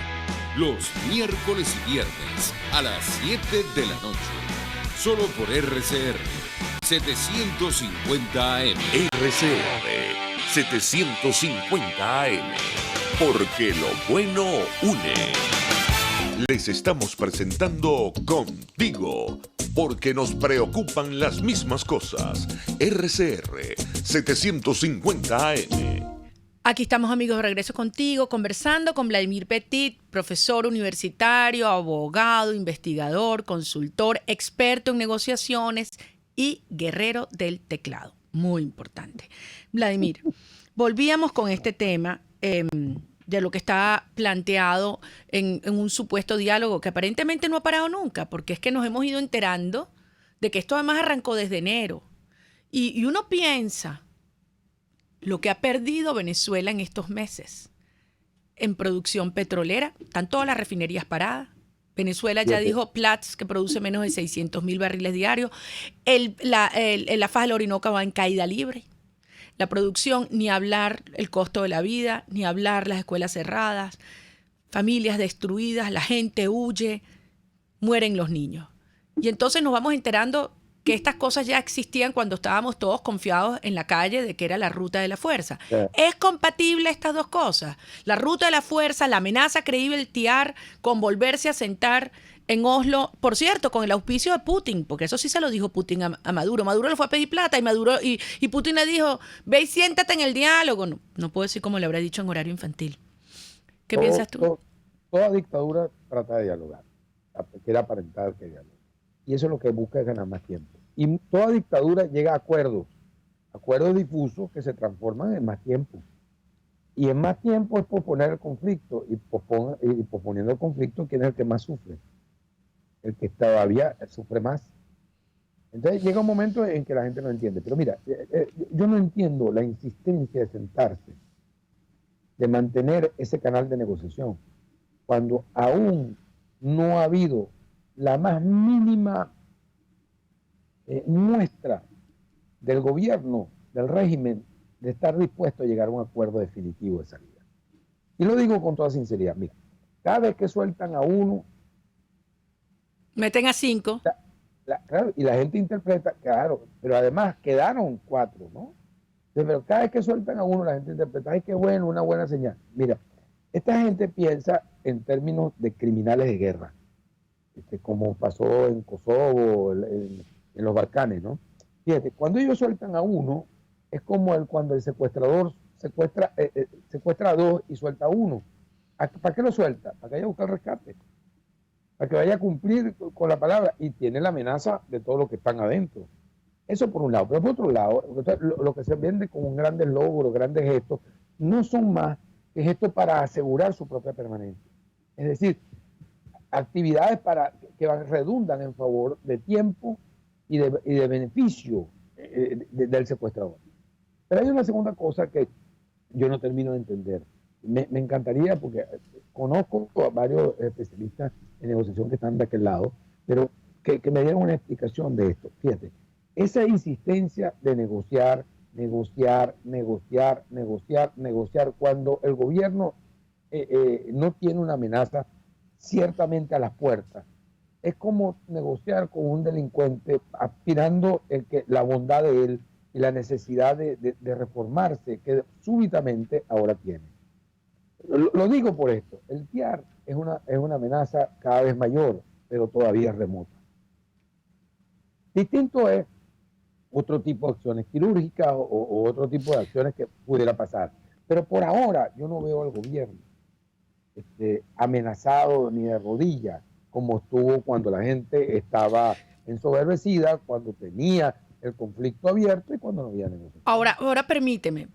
Los miércoles y viernes a las 7 de la noche. Solo por RCR 750 AM. RCR 750 AM. Porque lo bueno une. Les estamos presentando Contigo, porque nos preocupan las mismas cosas. RCR 750 AM. Aquí estamos, amigos, de regreso contigo, conversando con Vladimir Petit, profesor universitario, abogado, investigador, consultor, experto en negociaciones y guerrero del teclado. Muy importante. Vladimir, volvíamos con este tema de lo que está planteado en un supuesto diálogo que aparentemente no ha parado nunca, porque es que nos hemos ido enterando de que esto además arrancó desde enero. Y uno piensa lo que ha perdido Venezuela en estos meses en producción petrolera. Están todas las refinerías paradas. Venezuela ya dijo Platts que produce menos de 600,000 barriles diarios. La faja del Orinoco va en caída libre. La producción, ni hablar el costo de la vida, ni hablar las escuelas cerradas, familias destruidas, la gente huye, mueren los niños. Y entonces nos vamos enterando que estas cosas ya existían cuando estábamos todos confiados en la calle de que era la ruta de la fuerza. ¿Es compatible estas dos cosas? La ruta de la fuerza, la amenaza creíble del TIAR con volverse a sentar en Oslo, por cierto, con el auspicio de Putin, porque eso sí se lo dijo Putin a Maduro. Maduro le fue a pedir plata y Putin le dijo, ve y siéntate en el diálogo. No puedo decir como le habrá dicho en horario infantil. ¿Qué piensas tú? Toda dictadura trata de dialogar, quiere aparentar que dialoga. Y eso es lo que busca, es ganar más tiempo. Y toda dictadura llega a acuerdos difusos que se transforman en más tiempo. Y en más tiempo es posponer el conflicto, y posponiendo el conflicto, ¿quién es el que más sufre? El que todavía sufre más. Entonces llega un momento en que la gente no entiende. Pero mira, yo no entiendo la insistencia de sentarse, de mantener ese canal de negociación, cuando aún no ha habido la más mínima muestra del gobierno, del régimen, de estar dispuesto a llegar a un acuerdo definitivo de salida. Y lo digo con toda sinceridad. Mira, cada vez que sueltan a uno, meten a 5. Claro, y la gente interpreta, claro, pero además quedaron 4, ¿no? Pero cada vez que sueltan a uno, la gente interpreta, ay, qué bueno, una buena señal. Mira, esta gente piensa en términos de criminales de guerra, como pasó en Kosovo, en los Balcanes, ¿no? Fíjate, cuando ellos sueltan a uno, es como cuando el secuestrador secuestra a 2 y suelta a 1. ¿Para qué lo suelta? Para que vaya a buscar rescate, para que vaya a cumplir con la palabra, y tiene la amenaza de todos los que están adentro. Eso por un lado. Pero por otro lado, lo que se vende como grandes logros, grandes gestos, no son más que gestos para asegurar su propia permanencia. Es decir, actividades que redundan en favor de tiempo y de beneficio del secuestrador. Pero hay una segunda cosa que yo no termino de entender. Me encantaría, porque conozco a varios especialistas en negociación que están de aquel lado, pero que me dieran una explicación de esto. Fíjate, esa insistencia de negociar, cuando el gobierno no tiene una amenaza ciertamente a las puertas, es como negociar con un delincuente aspirando la bondad de él y la necesidad de reformarse que súbitamente ahora tiene. Lo digo por esto, el TIAR es una amenaza cada vez mayor, pero todavía remota. Distinto es otro tipo de acciones quirúrgicas o otro tipo de acciones que pudiera pasar. Pero por ahora yo no veo al gobierno amenazado ni de rodillas, como estuvo cuando la gente estaba ensoberbecida, cuando tenía el conflicto abierto y cuando no había negociación. Ahora permíteme,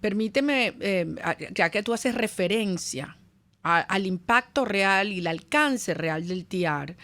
ya que tú haces referencia al impacto real y el alcance real del TIAR,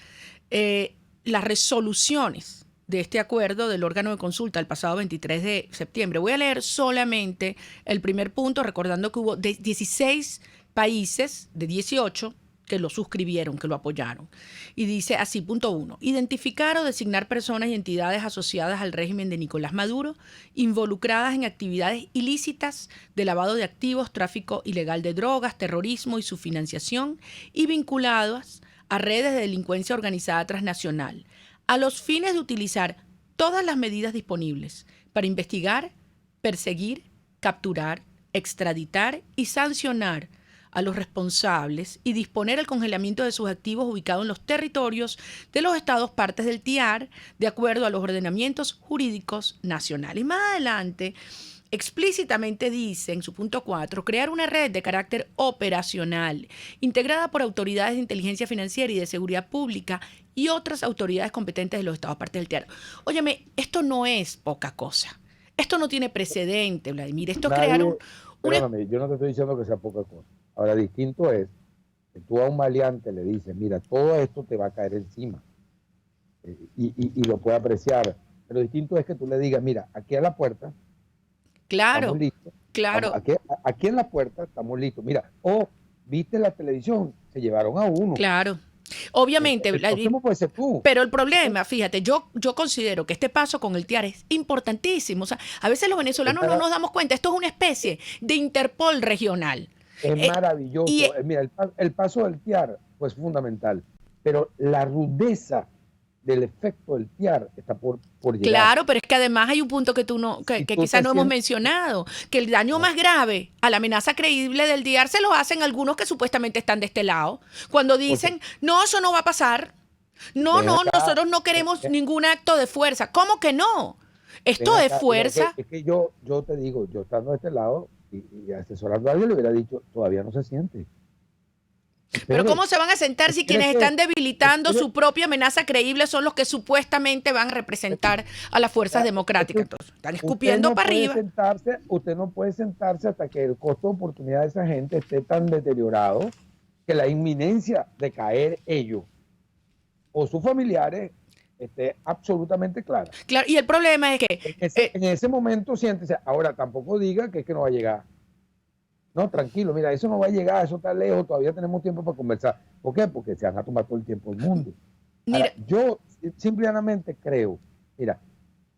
las resoluciones de este acuerdo del órgano de consulta el pasado 23 de septiembre. Voy a leer solamente el primer punto, recordando que hubo 16 países de 18 que lo suscribieron, que lo apoyaron. Y dice así, punto 1, identificar o designar personas y entidades asociadas al régimen de Nicolás Maduro, involucradas en actividades ilícitas de lavado de activos, tráfico ilegal de drogas, terrorismo y su financiación, y vinculadas a redes de delincuencia organizada transnacional, a los fines de utilizar todas las medidas disponibles para investigar, perseguir, capturar, extraditar y sancionar a los responsables y disponer el congelamiento de sus activos ubicados en los territorios de los estados partes del TIAR de acuerdo a los ordenamientos jurídicos nacionales. Y más adelante, explícitamente dice en su punto 4, crear una red de carácter operacional integrada por autoridades de inteligencia financiera y de seguridad pública y otras autoridades competentes de los estados partes del TIAR. Óyeme, esto no es poca cosa. Esto no tiene precedente, Vladimir. Esto crearon... Perdóname, yo no te estoy diciendo que sea poca cosa. Ahora, distinto es que tú a un maleante le dices, mira, todo esto te va a caer encima y lo puede apreciar. Pero distinto es que tú le digas, mira, aquí a la puerta, claro, estamos listos. Claro. Aquí en la puerta estamos listos. Mira, viste la televisión, se llevaron a uno. Claro. Obviamente, ¿cómo puede ser tú? Pero el problema, fíjate, yo considero que este paso con el TIAR es importantísimo. O sea, a veces los venezolanos no nos damos cuenta. Esto es una especie de Interpol regional. Es maravilloso. Mira, el paso del TIAR pues fundamental, pero la rudeza del efecto del TIAR está por llegar. Claro, pero es que además hay un punto que que quizás no hemos mencionado, que el daño más grave a la amenaza creíble del TIAR se lo hacen algunos que supuestamente están de este lado, cuando dicen, no, eso no va a pasar, no, nosotros no queremos ningún acto de fuerza. ¿Cómo que no? Esto es fuerza. Es que yo te digo, yo estando de este lado y asesorando a alguien le hubiera dicho, todavía no se siente. Pero ¿cómo se van a sentar si quienes están debilitando su propia amenaza creíble son los que supuestamente van a representar a las fuerzas democráticas? Entonces, están escupiendo para arriba. Usted no puede sentarse hasta que el costo de oportunidad de esa gente esté tan deteriorado que la inminencia de caer ellos o sus familiares esté absolutamente clara. Claro, y el problema es que... En ese momento siéntese. Ahora, tampoco diga que es que no va a llegar. No, tranquilo, mira, eso no va a llegar, eso está lejos, todavía tenemos tiempo para conversar. ¿Por qué? Porque se van a tomar todo el tiempo del mundo. Ahora, yo simplemente creo, mira,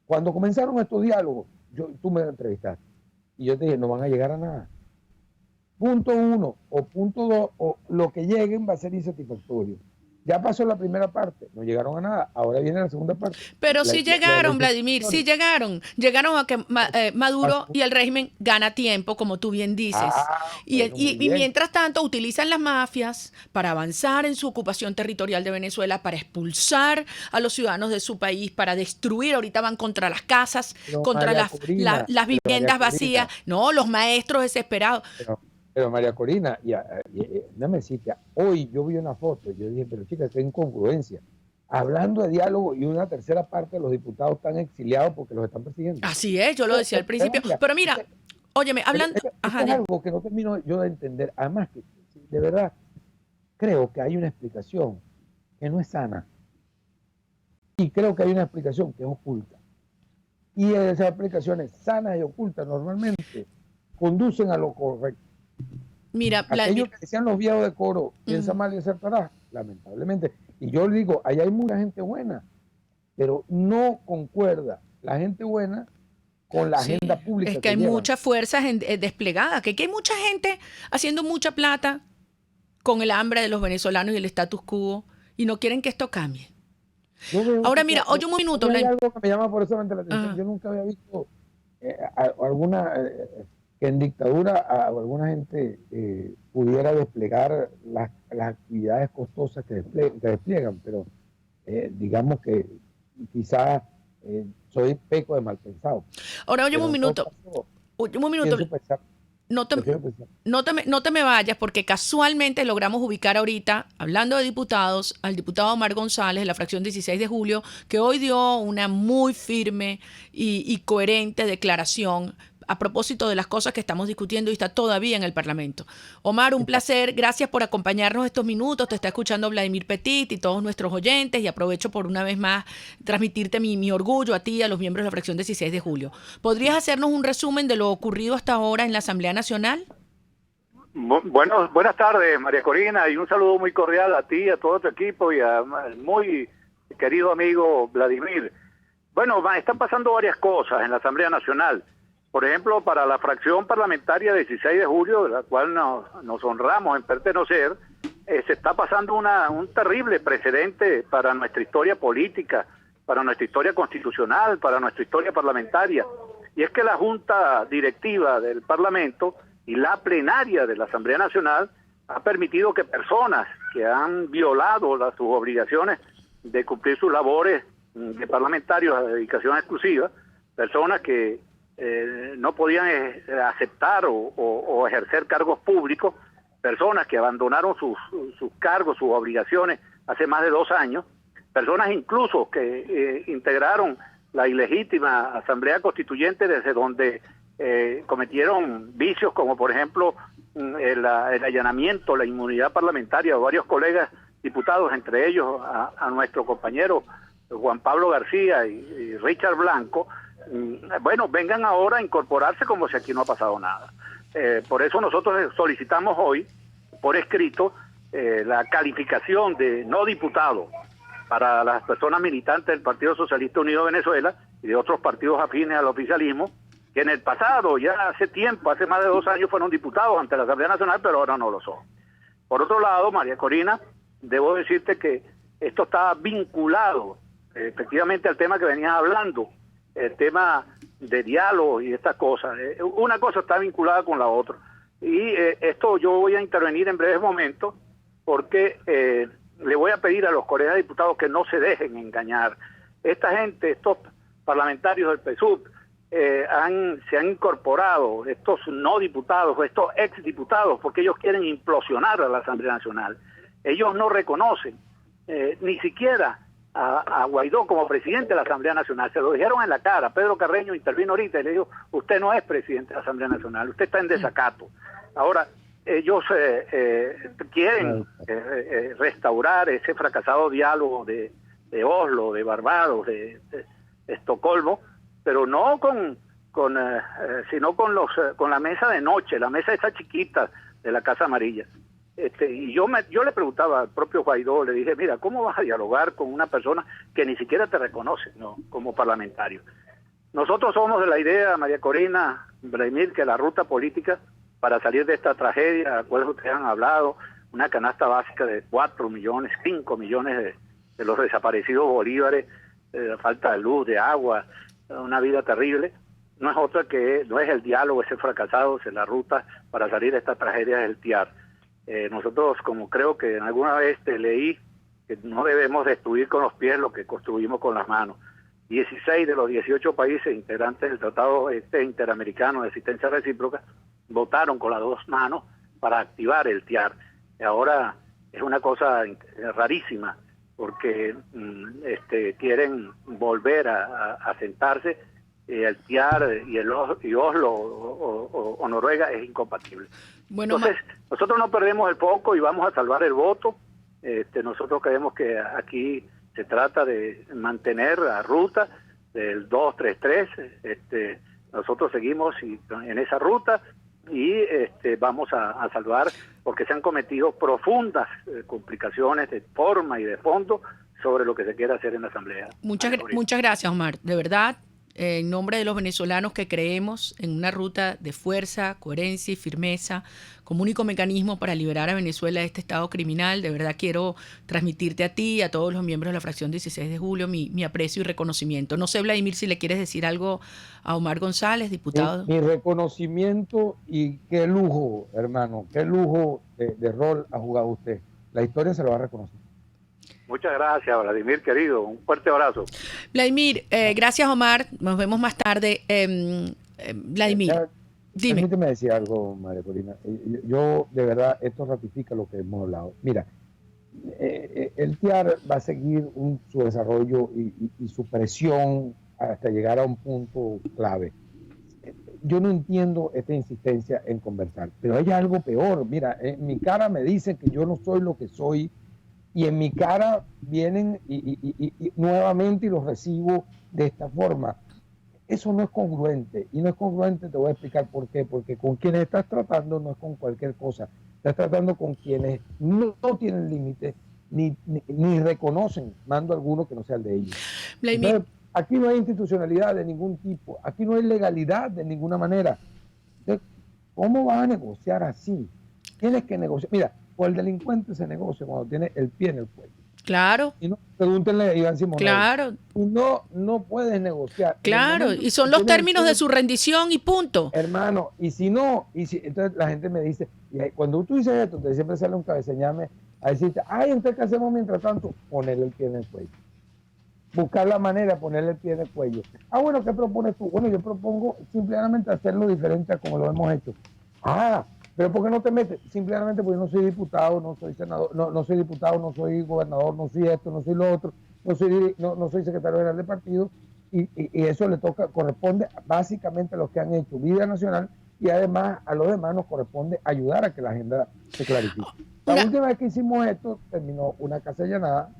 cuando comenzaron estos diálogos, tú me entrevistaste y yo te dije, no van a llegar a nada. Punto 1 o punto 2, o lo que lleguen va a ser insatisfactorio. Ya pasó la primera parte, no llegaron a nada, ahora viene la segunda parte. Pero sí llegaron, Vladimir, sí llegaron. Llegaron a que Maduro y el régimen gana tiempo, como tú bien dices. Y mientras tanto utilizan las mafias para avanzar en su ocupación territorial de Venezuela, para expulsar a los ciudadanos de su país, para destruir. Ahorita van contra las casas, contra las viviendas vacías. No, los maestros desesperados. Pero María Corina, no me cita, hoy yo vi una foto, yo dije, pero chica, qué incongruencia. Hablando de diálogo y una tercera parte de los diputados están exiliados porque los están persiguiendo. Así es, yo lo decía al principio. Pero mira, óyeme, hablando... Es algo que no termino yo de entender. Además, que de verdad, creo que hay una explicación que no es sana. Y creo que hay una explicación que es oculta. Y esas explicaciones sanas y ocultas normalmente conducen a lo correcto. Mira, aquello que decían los viejos de coro, piensa mal y acertará, lamentablemente. Y yo le digo, ahí hay mucha gente buena, pero no concuerda la gente buena con la agenda pública. Es que hay muchas fuerzas desplegadas, que hay mucha gente haciendo mucha plata con el hambre de los venezolanos y el status quo, y no quieren que esto cambie. Ahora mira, oye un minuto. Hay algo que me llama por eso la atención. Yo nunca había visto alguna... que en dictadura alguna gente pudiera desplegar las actividades costosas que despliegan, pero digamos que quizás soy peco de mal pensado. Ahora, oye un minuto. No te me vayas, porque casualmente logramos ubicar ahorita, hablando de diputados, al diputado Omar González de la fracción 16 de julio, que hoy dio una muy firme y coherente declaración a propósito de las cosas que estamos discutiendo y está todavía en el Parlamento. Omar, un placer. Gracias por acompañarnos estos minutos. Te está escuchando Vladimir Petit y todos nuestros oyentes, y aprovecho por una vez más transmitirte mi orgullo a ti y a los miembros de la fracción 16 de julio. ¿Podrías hacernos un resumen de lo ocurrido hasta ahora en la Asamblea Nacional? Buenas tardes, María Corina, y un saludo muy cordial a ti, a todo tu equipo y al muy querido amigo Vladimir. Bueno, están pasando varias cosas en la Asamblea Nacional. Por ejemplo, para la fracción parlamentaria 16 de julio, de la cual nos honramos en pertenecer, se está pasando un terrible precedente para nuestra historia política, para nuestra historia constitucional, para nuestra historia parlamentaria. Y es que la Junta Directiva del Parlamento y la plenaria de la Asamblea Nacional ha permitido que personas que han violado sus obligaciones de cumplir sus labores de parlamentarios a dedicación exclusiva, personas que no podían aceptar o ejercer cargos públicos, personas que abandonaron sus cargos, sus obligaciones hace más de 2 años, personas incluso que integraron la ilegítima Asamblea Constituyente desde donde cometieron vicios como por ejemplo el allanamiento, la inmunidad parlamentaria de varios colegas diputados, entre ellos a nuestro compañero Juan Pablo García y Richard Blanco. Bueno, vengan ahora a incorporarse como si aquí no ha pasado nada. Por eso nosotros solicitamos hoy, por escrito, la calificación de no diputado para las personas militantes del Partido Socialista Unido de Venezuela y de otros partidos afines al oficialismo, que en el pasado, ya hace tiempo, hace más de 2 años, fueron diputados ante la Asamblea Nacional, pero ahora no lo son. Por otro lado, María Corina, debo decirte que esto está vinculado efectivamente al tema que venías hablando, el tema de diálogo y estas cosas. Una cosa está vinculada con la otra. Y esto yo voy a intervenir en breves momentos porque le voy a pedir a los colegas diputados que no se dejen engañar. Esta gente, estos parlamentarios del PSUV, se han incorporado, estos no diputados, estos exdiputados, porque ellos quieren implosionar a la Asamblea Nacional. Ellos no reconocen ni siquiera a Guaidó como presidente de la Asamblea Nacional. Se lo dijeron en la cara. Pedro Carreño intervino ahorita y le dijo: usted no es presidente de la Asamblea Nacional, usted está en desacato. Ahora, ellos quieren restaurar ese fracasado diálogo de Oslo, de Barbados, de Estocolmo, pero no sino con la mesa de noche, la mesa esa chiquita de la Casa Amarilla. Y yo le preguntaba al propio Guaidó, le dije: mira, ¿cómo vas a dialogar con una persona que ni siquiera te reconoce, ¿no?, como parlamentario? Nosotros somos de la idea, María Corina, Vladimir, que la ruta política para salir de esta tragedia, a la cual ustedes han hablado, una canasta básica de 4 millones, 5 millones de los desaparecidos bolívares, falta de luz, de agua, una vida terrible, no es otra que, no es el diálogo ese fracasado, es la ruta para salir de esta tragedia del TIAR. Nosotros, como creo que alguna vez te leí, que no debemos destruir con los pies lo que construimos con las manos. 16 de los 18 países integrantes del Tratado Interamericano de Asistencia Recíproca votaron con las 2 manos para activar el TIAR. Ahora es una cosa rarísima, porque quieren volver a sentarse. El TIAR y Oslo o Noruega es incompatible. Bueno, entonces, nosotros no perdemos el foco y vamos a salvar el voto. Nosotros creemos que aquí se trata de mantener la ruta del 2-3-3. Nosotros seguimos en esa ruta y vamos a salvar, porque se han cometido profundas complicaciones de forma y de fondo sobre lo que se quiere hacer en la Asamblea. Muchas gracias, Omar. De verdad, en nombre de los venezolanos que creemos en una ruta de fuerza, coherencia y firmeza como único mecanismo para liberar a Venezuela de este estado criminal, de verdad quiero transmitirte a ti y a todos los miembros de la fracción 16 de julio mi aprecio y reconocimiento. No sé, Vladimir, si le quieres decir algo a Omar González, diputado. Mi reconocimiento, y qué lujo, hermano, qué lujo de rol ha jugado usted. La historia se lo va a reconocer. Muchas gracias, Vladimir, querido. Un fuerte abrazo. Vladimir, gracias, Omar. Nos vemos más tarde. Vladimir, dime. Permíteme decir algo, María Corina. Yo, de verdad, esto ratifica lo que hemos hablado. Mira, el TIAR va a seguir su desarrollo y su presión hasta llegar a un punto clave. Yo no entiendo esta insistencia en conversar, pero hay algo peor. Mira, en mi cara me dicen que yo no soy lo que soy, y en mi cara vienen y nuevamente y los recibo de esta forma. Eso no es congruente. Y no es congruente, te voy a explicar por qué. Porque con quienes estás tratando no es con cualquier cosa. Estás tratando con quienes no tienen límite ni reconocen mando alguno que no sea el de ellos. Entonces, aquí no hay institucionalidad de ningún tipo. Aquí no hay legalidad de ninguna manera. Entonces, ¿cómo vas a negociar así? Tienes que negociar. Mira, o el delincuente se negocia cuando tiene el pie en el cuello. Claro. Y no, pregúntenle a Iván Simón. Claro. No puedes negociar. Claro, y son los términos de su rendición y punto. Hermano, entonces la gente me dice, cuando tú dices esto, te siempre sale un cabeceñame a decirte, entonces ¿qué hacemos mientras tanto? Ponerle el pie en el cuello. Buscar la manera de ponerle el pie en el cuello. Bueno, ¿qué propones tú? Bueno, yo propongo simplemente hacerlo diferente a como lo hemos hecho. Pero ¿por qué no te metes? Simplemente porque yo no soy diputado, no soy senador, no soy diputado, no soy gobernador, no soy esto, no soy lo otro, no soy secretario general de partido, y eso corresponde básicamente a los que han hecho vida nacional, y además a los demás nos corresponde ayudar a que la agenda se clarifique. La última vez que hicimos esto, terminó una casa allanada,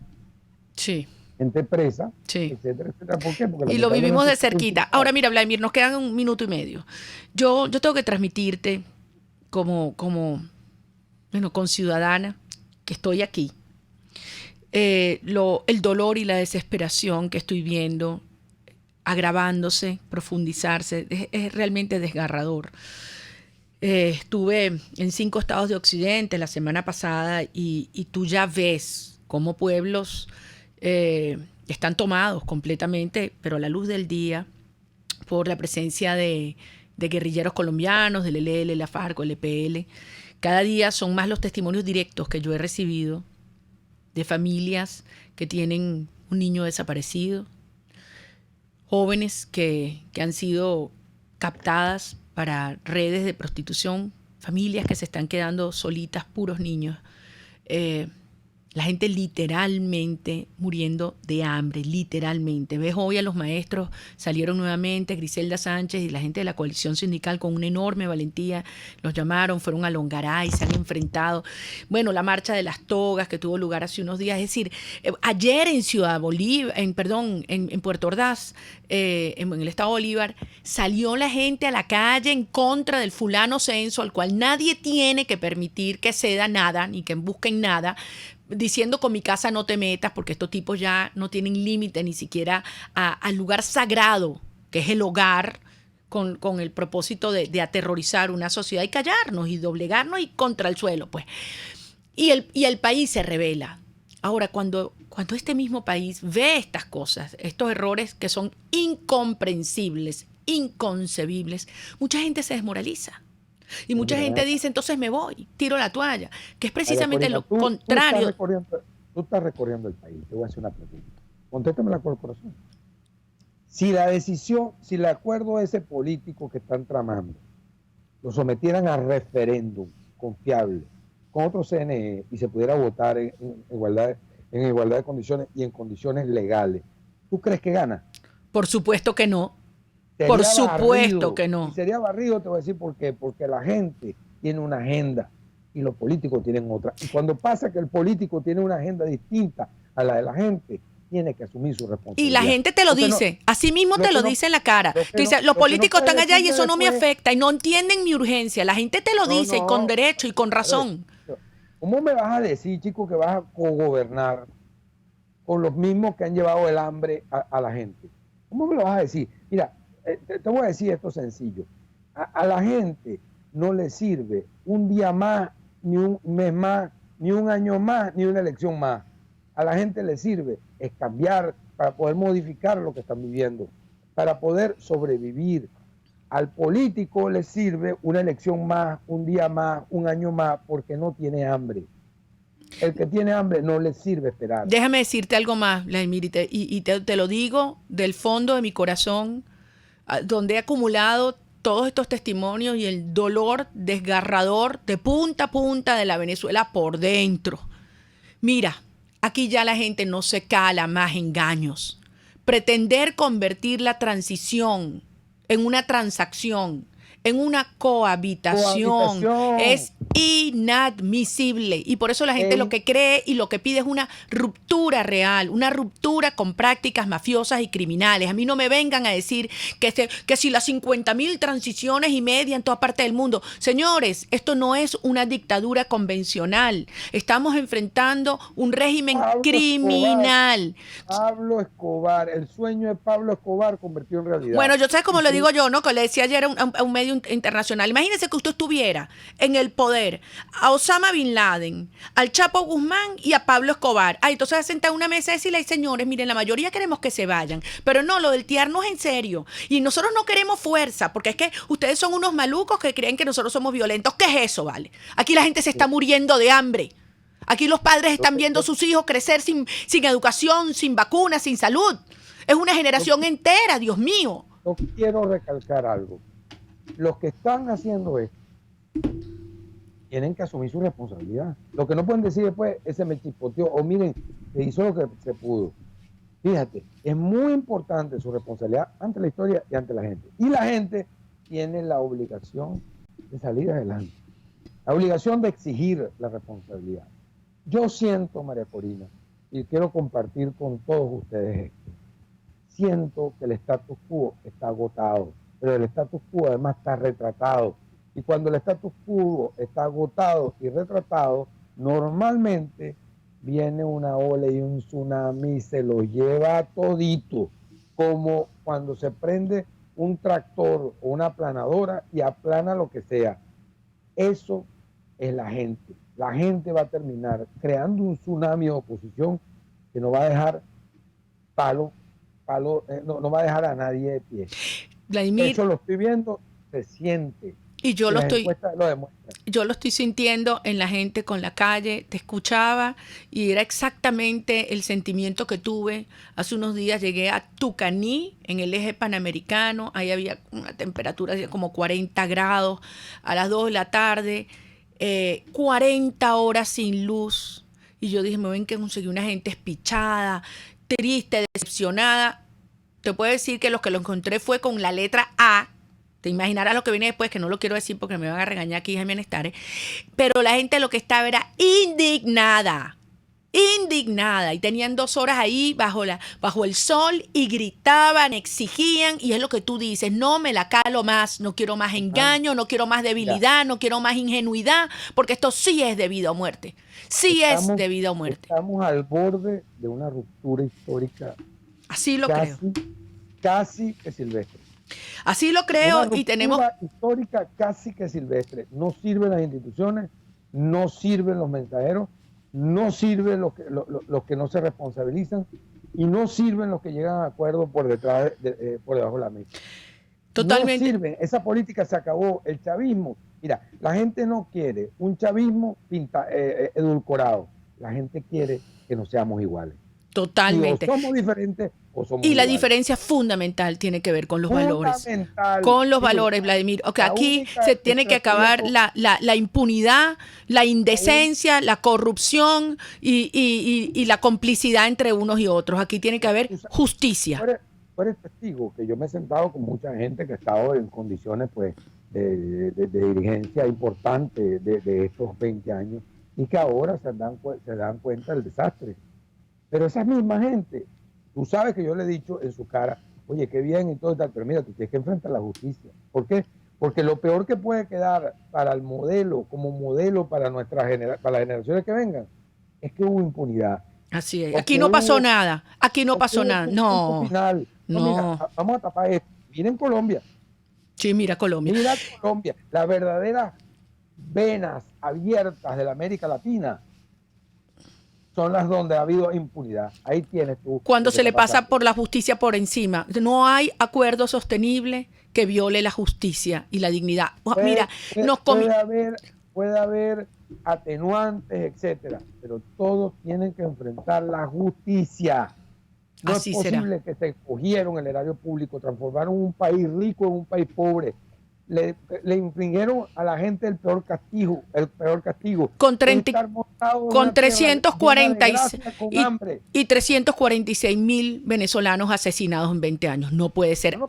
gente presa, etcétera, etcétera. ¿Por qué? Porque y lo vivimos de cerquita. Ahora mira, Vladimir, nos quedan 1 minuto y medio. Yo tengo que transmitirte como ciudadana que estoy aquí, el dolor y la desesperación que estoy viendo agravándose, profundizarse, es realmente desgarrador. Estuve en 5 estados de Occidente la semana pasada y tú ya ves cómo pueblos están tomados completamente, pero a la luz del día, por la presencia de guerrilleros colombianos, del ELN, la FARC, el EPL. Cada día son más los testimonios directos que yo he recibido de familias que tienen un niño desaparecido, jóvenes que han sido captadas para redes de prostitución, familias que se están quedando solitas, puros niños. La gente literalmente muriendo de hambre, literalmente. Ves hoy a los maestros, salieron nuevamente, Griselda Sánchez y la gente de la coalición sindical con una enorme valentía, los llamaron, fueron a Longaray, se han enfrentado. Bueno, la marcha de las togas que tuvo lugar hace unos días, es decir, ayer en Ciudad Bolívar, en Puerto Ordaz, en el estado Bolívar, salió la gente a la calle en contra del fulano censo, al cual nadie tiene que permitir que ceda nada, ni que busquen nada, diciendo con mi casa no te metas, porque estos tipos ya no tienen límite ni siquiera al lugar sagrado, que es el hogar, con el propósito de aterrorizar una sociedad y callarnos y doblegarnos y contra el suelo, pues. Y el país se revela. Ahora, cuando este mismo país ve estas cosas, estos errores que son incomprensibles, inconcebibles, mucha gente se desmoraliza. Y mucha gente dice, entonces me voy, tiro la toalla, que es precisamente lo contrario. Tú estás recorriendo el país, te voy a hacer una pregunta. Contéstame con el corazón. Si el acuerdo de ese político que están tramando, lo sometieran a referéndum confiable, con otro CNE, y se pudiera votar en igualdad de condiciones y en condiciones legales, ¿tú crees que gana? Por supuesto que no. Por supuesto que no. Y sería barrido, te voy a decir por qué. Porque la gente tiene una agenda y los políticos tienen otra. Y cuando pasa que el político tiene una agenda distinta a la de la gente, tiene que asumir su responsabilidad. Y la gente te lo dice, así mismo te lo dice en la cara. Tú dices, los políticos están allá y eso no me afecta y no entienden mi urgencia. La gente te lo dice y con derecho y con razón. ¿Cómo me vas a decir, chico, que vas a cogobernar con los mismos que han llevado el hambre a la gente? ¿Cómo me lo vas a decir? Mira, te voy a decir esto sencillo. A la gente no le sirve un día más, ni un mes más, ni un año más, ni una elección más. A la gente le sirve es cambiar para poder modificar lo que están viviendo, para poder sobrevivir. Al político le sirve una elección más, un día más, un año más, porque no tiene hambre. El que tiene hambre no le sirve esperar. Déjame decirte algo más, Vladimir, y te lo digo del fondo de mi corazón, donde he acumulado todos estos testimonios y el dolor desgarrador de punta a punta de la Venezuela por dentro. Mira, aquí ya la gente no se cala más engaños. Pretender convertir la transición en una transacción, en una cohabitación. Cohabitación. Es inadmisible. Y por eso la gente lo que cree y lo que pide es una ruptura real, una ruptura con prácticas mafiosas y criminales. A mí no me vengan a decir que si las 50.000 transiciones y media en toda parte del mundo. Señores, esto no es una dictadura convencional. Estamos enfrentando un régimen criminal. Pablo Escobar, el sueño de Pablo Escobar convertido en realidad. Bueno, yo sé cómo lo digo yo, ¿no? Que le decía ayer a un medio internacional. Imagínese que usted estuviera en el poder a Osama Bin Laden, al Chapo Guzmán y a Pablo Escobar. Entonces se senta a una mesa y decirle, ay, señores, miren, la mayoría queremos que se vayan. Pero no, lo del TIAR no es en serio. Y nosotros no queremos fuerza, porque es que ustedes son unos malucos que creen que nosotros somos violentos. ¿Qué es eso, vale? Aquí la gente se está muriendo de hambre. Aquí los padres están viendo a sus hijos crecer sin educación, sin vacunas, sin salud. Es una generación entera, Dios mío. Yo quiero recalcar algo. Los que están haciendo esto tienen que asumir su responsabilidad. Lo que no pueden decir después, ese me chispoteó, o miren, se hizo lo que se pudo. Fíjate, es muy importante su responsabilidad ante la historia y ante la gente. Y la gente tiene la obligación de salir adelante. La obligación de exigir la responsabilidad. Yo siento, María Corina, y quiero compartir con todos ustedes esto, siento que el status quo está agotado, pero el status quo además está retratado. Y cuando el status quo está agotado y retratado, normalmente viene una ola y un tsunami y se los lleva todito, como cuando se prende un tractor o una aplanadora y aplana lo que sea. Eso es la gente. La gente va a terminar creando un tsunami de oposición que no va a dejar no va a dejar a nadie de pie. Vladimir, eso lo estoy viendo, se siente. Y yo lo estoy lo sintiendo en la gente con la calle. Te escuchaba y era exactamente el sentimiento que tuve. Hace unos días llegué a Tucaní, en el eje panamericano. Ahí había una temperatura de como 40 grados a las 2 de la tarde. 40 horas sin luz. Y yo dije, me ven que conseguí una gente espichada, triste, decepcionada. Te puedo decir que lo encontré fue con la letra A. Te imaginarás lo que viene después, que no lo quiero decir porque me van a regañar aquí, Jaime Anestares. Pero la gente lo que estaba era indignada. Y tenían 2 horas ahí bajo el sol y gritaban, exigían, y es lo que tú dices, no me la calo más, no quiero más engaño, no quiero más debilidad, no quiero más ingenuidad, porque esto sí es de vida o muerte. Es de vida o muerte. Estamos al borde de una ruptura histórica. Así lo creo. Casi que silvestre. Así lo creo. Una y tenemos histórica casi que silvestre. No sirven las instituciones, no sirven los mensajeros, no sirven los que no se responsabilizan y no sirven los que llegan a acuerdos por debajo de la mesa. Totalmente. No sirven. Esa política se acabó. El chavismo. Mira, la gente no quiere un chavismo edulcorado. La gente quiere que no seamos iguales. Totalmente. O somos diferentes o somos y la iguales. diferencia fundamental tiene que ver con los valores. Con los valores, Vladimir. Okay, aquí se tiene que acabar la impunidad, la indecencia, la corrupción y la complicidad entre unos y otros. Aquí tiene que haber justicia. Tú eres testigo que yo me he sentado con mucha gente que ha estado en condiciones pues de dirigencia importante de estos 20 años y que ahora se dan cuenta del desastre. Pero esa misma gente, tú sabes que yo le he dicho en su cara, oye, qué bien y todo y tal, pero mira, tú tienes que enfrentar la justicia. ¿Por qué? Porque lo peor que puede quedar para el modelo, como modelo para para las generaciones que vengan, es que hubo impunidad. Así es. Aquí no pasó nada. Aquí no pasó nada. No. Final. No. Mira, vamos a tapar esto. Miren Colombia. Sí, mira Colombia. Mira Colombia. Las verdaderas venas abiertas de la América Latina son las donde ha habido impunidad. Ahí tienes tú. Cuando se le pasa por la justicia por encima. No hay acuerdo sostenible que viole la justicia y la dignidad. Puede haber atenuantes, etcétera, pero todos tienen que enfrentar la justicia. No es posible que se cogieron el erario público, transformaron un país rico en un país pobre le infligieron a la gente el peor castigo. Con 346 venezolanos asesinados en 20 años. No puede ser.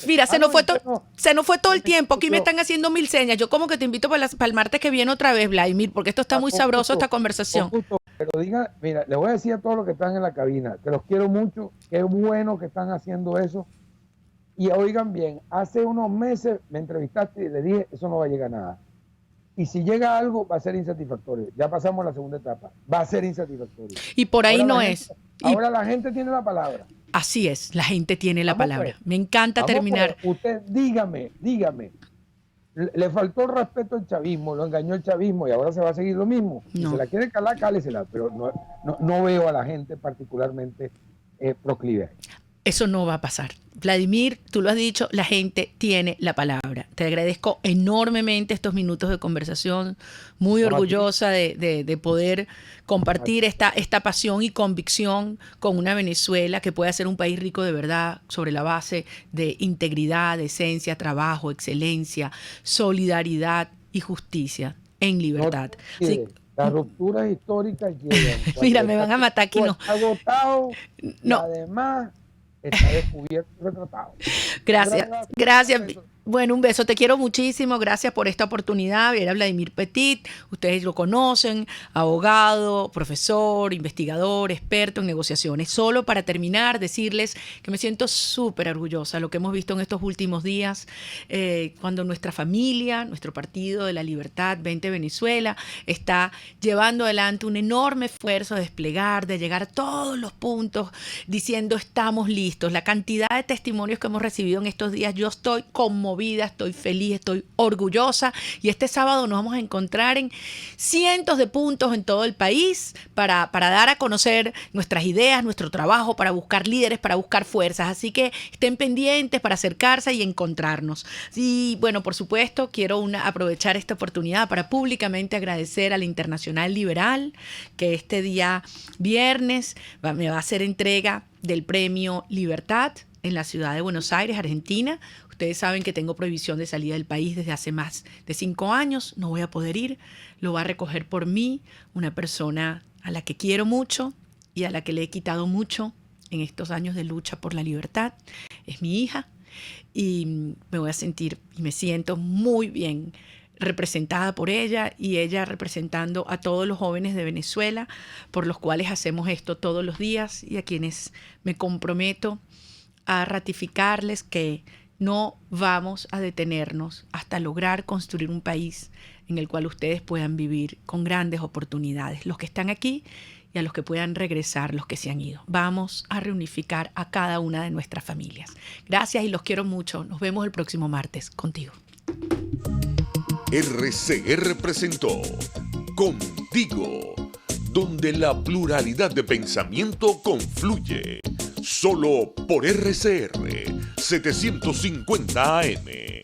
Mira, se nos fue todo el tiempo. Aquí me están haciendo 1000 señas. Yo como que te invito para el martes que viene otra vez, Vladimir, porque esto está muy sabroso, esta conversación. Pero mira, les voy a decir a todos los que están en la cabina, que los quiero mucho, qué bueno que están haciendo eso. Y oigan bien, hace unos meses me entrevistaste y le dije, eso no va a llegar a nada. Y si llega algo, va a ser insatisfactorio. Ya pasamos a la segunda etapa. Va a ser insatisfactorio. Y por ahí no es. Ahora la gente tiene la palabra. Así es, la gente tiene la palabra. Pues. Me encanta terminar. Pues. Usted, dígame. Le faltó el respeto al chavismo, lo engañó el chavismo y ahora se va a seguir lo mismo. No. Si se la quiere calar, cálesela. Pero no veo a la gente particularmente proclive. Eso no va a pasar. Vladimir, tú lo has dicho, la gente tiene la palabra. Te agradezco enormemente estos minutos de conversación, muy orgullosa de poder compartir esta pasión y convicción con una Venezuela que pueda ser un país rico de verdad sobre la base de integridad, decencia, trabajo, excelencia, solidaridad y justicia en libertad. No, sí. Las rupturas históricas llegan. Mira, me van a matar aquí. No. Agotado, no. Además está descubierto y retratado. Gracias. Bueno, un beso, te quiero muchísimo, gracias por esta oportunidad. Era Vladimir Petit, ustedes lo conocen, abogado, profesor, investigador, experto en negociaciones. Solo para terminar, decirles que me siento súper orgullosa de lo que hemos visto en estos últimos días, cuando nuestra familia, nuestro Partido de la Libertad 20 Venezuela, está llevando adelante un enorme esfuerzo de desplegar, de llegar a todos los puntos, diciendo estamos listos. La cantidad de testimonios que hemos recibido en estos días, yo estoy conmovida, estoy feliz, estoy orgullosa y este sábado nos vamos a encontrar en cientos de puntos en todo el país para dar a conocer nuestras ideas, nuestro trabajo, para buscar líderes, para buscar fuerzas, así que estén pendientes para acercarse y encontrarnos. Y bueno, por supuesto, quiero aprovechar esta oportunidad para públicamente agradecer a la Internacional Liberal que este día viernes me va a hacer entrega del Premio Libertad en la ciudad de Buenos Aires, Argentina. Ustedes saben que tengo prohibición de salida del país desde hace más de 5 años. No voy a poder ir. Lo va a recoger por mí una persona a la que quiero mucho y a la que le he quitado mucho en estos años de lucha por la libertad. Es mi hija y me voy a sentir y me siento muy bien representada por ella y ella representando a todos los jóvenes de Venezuela por los cuales hacemos esto todos los días y a quienes me comprometo a ratificarles que no vamos a detenernos hasta lograr construir un país en el cual ustedes puedan vivir con grandes oportunidades, los que están aquí y a los que puedan regresar, los que se han ido. Vamos a reunificar a cada una de nuestras familias. Gracias y los quiero mucho. Nos vemos el próximo martes contigo. RCR presentó Contigo, donde la pluralidad de pensamiento confluye. Solo por RCR 750 AM.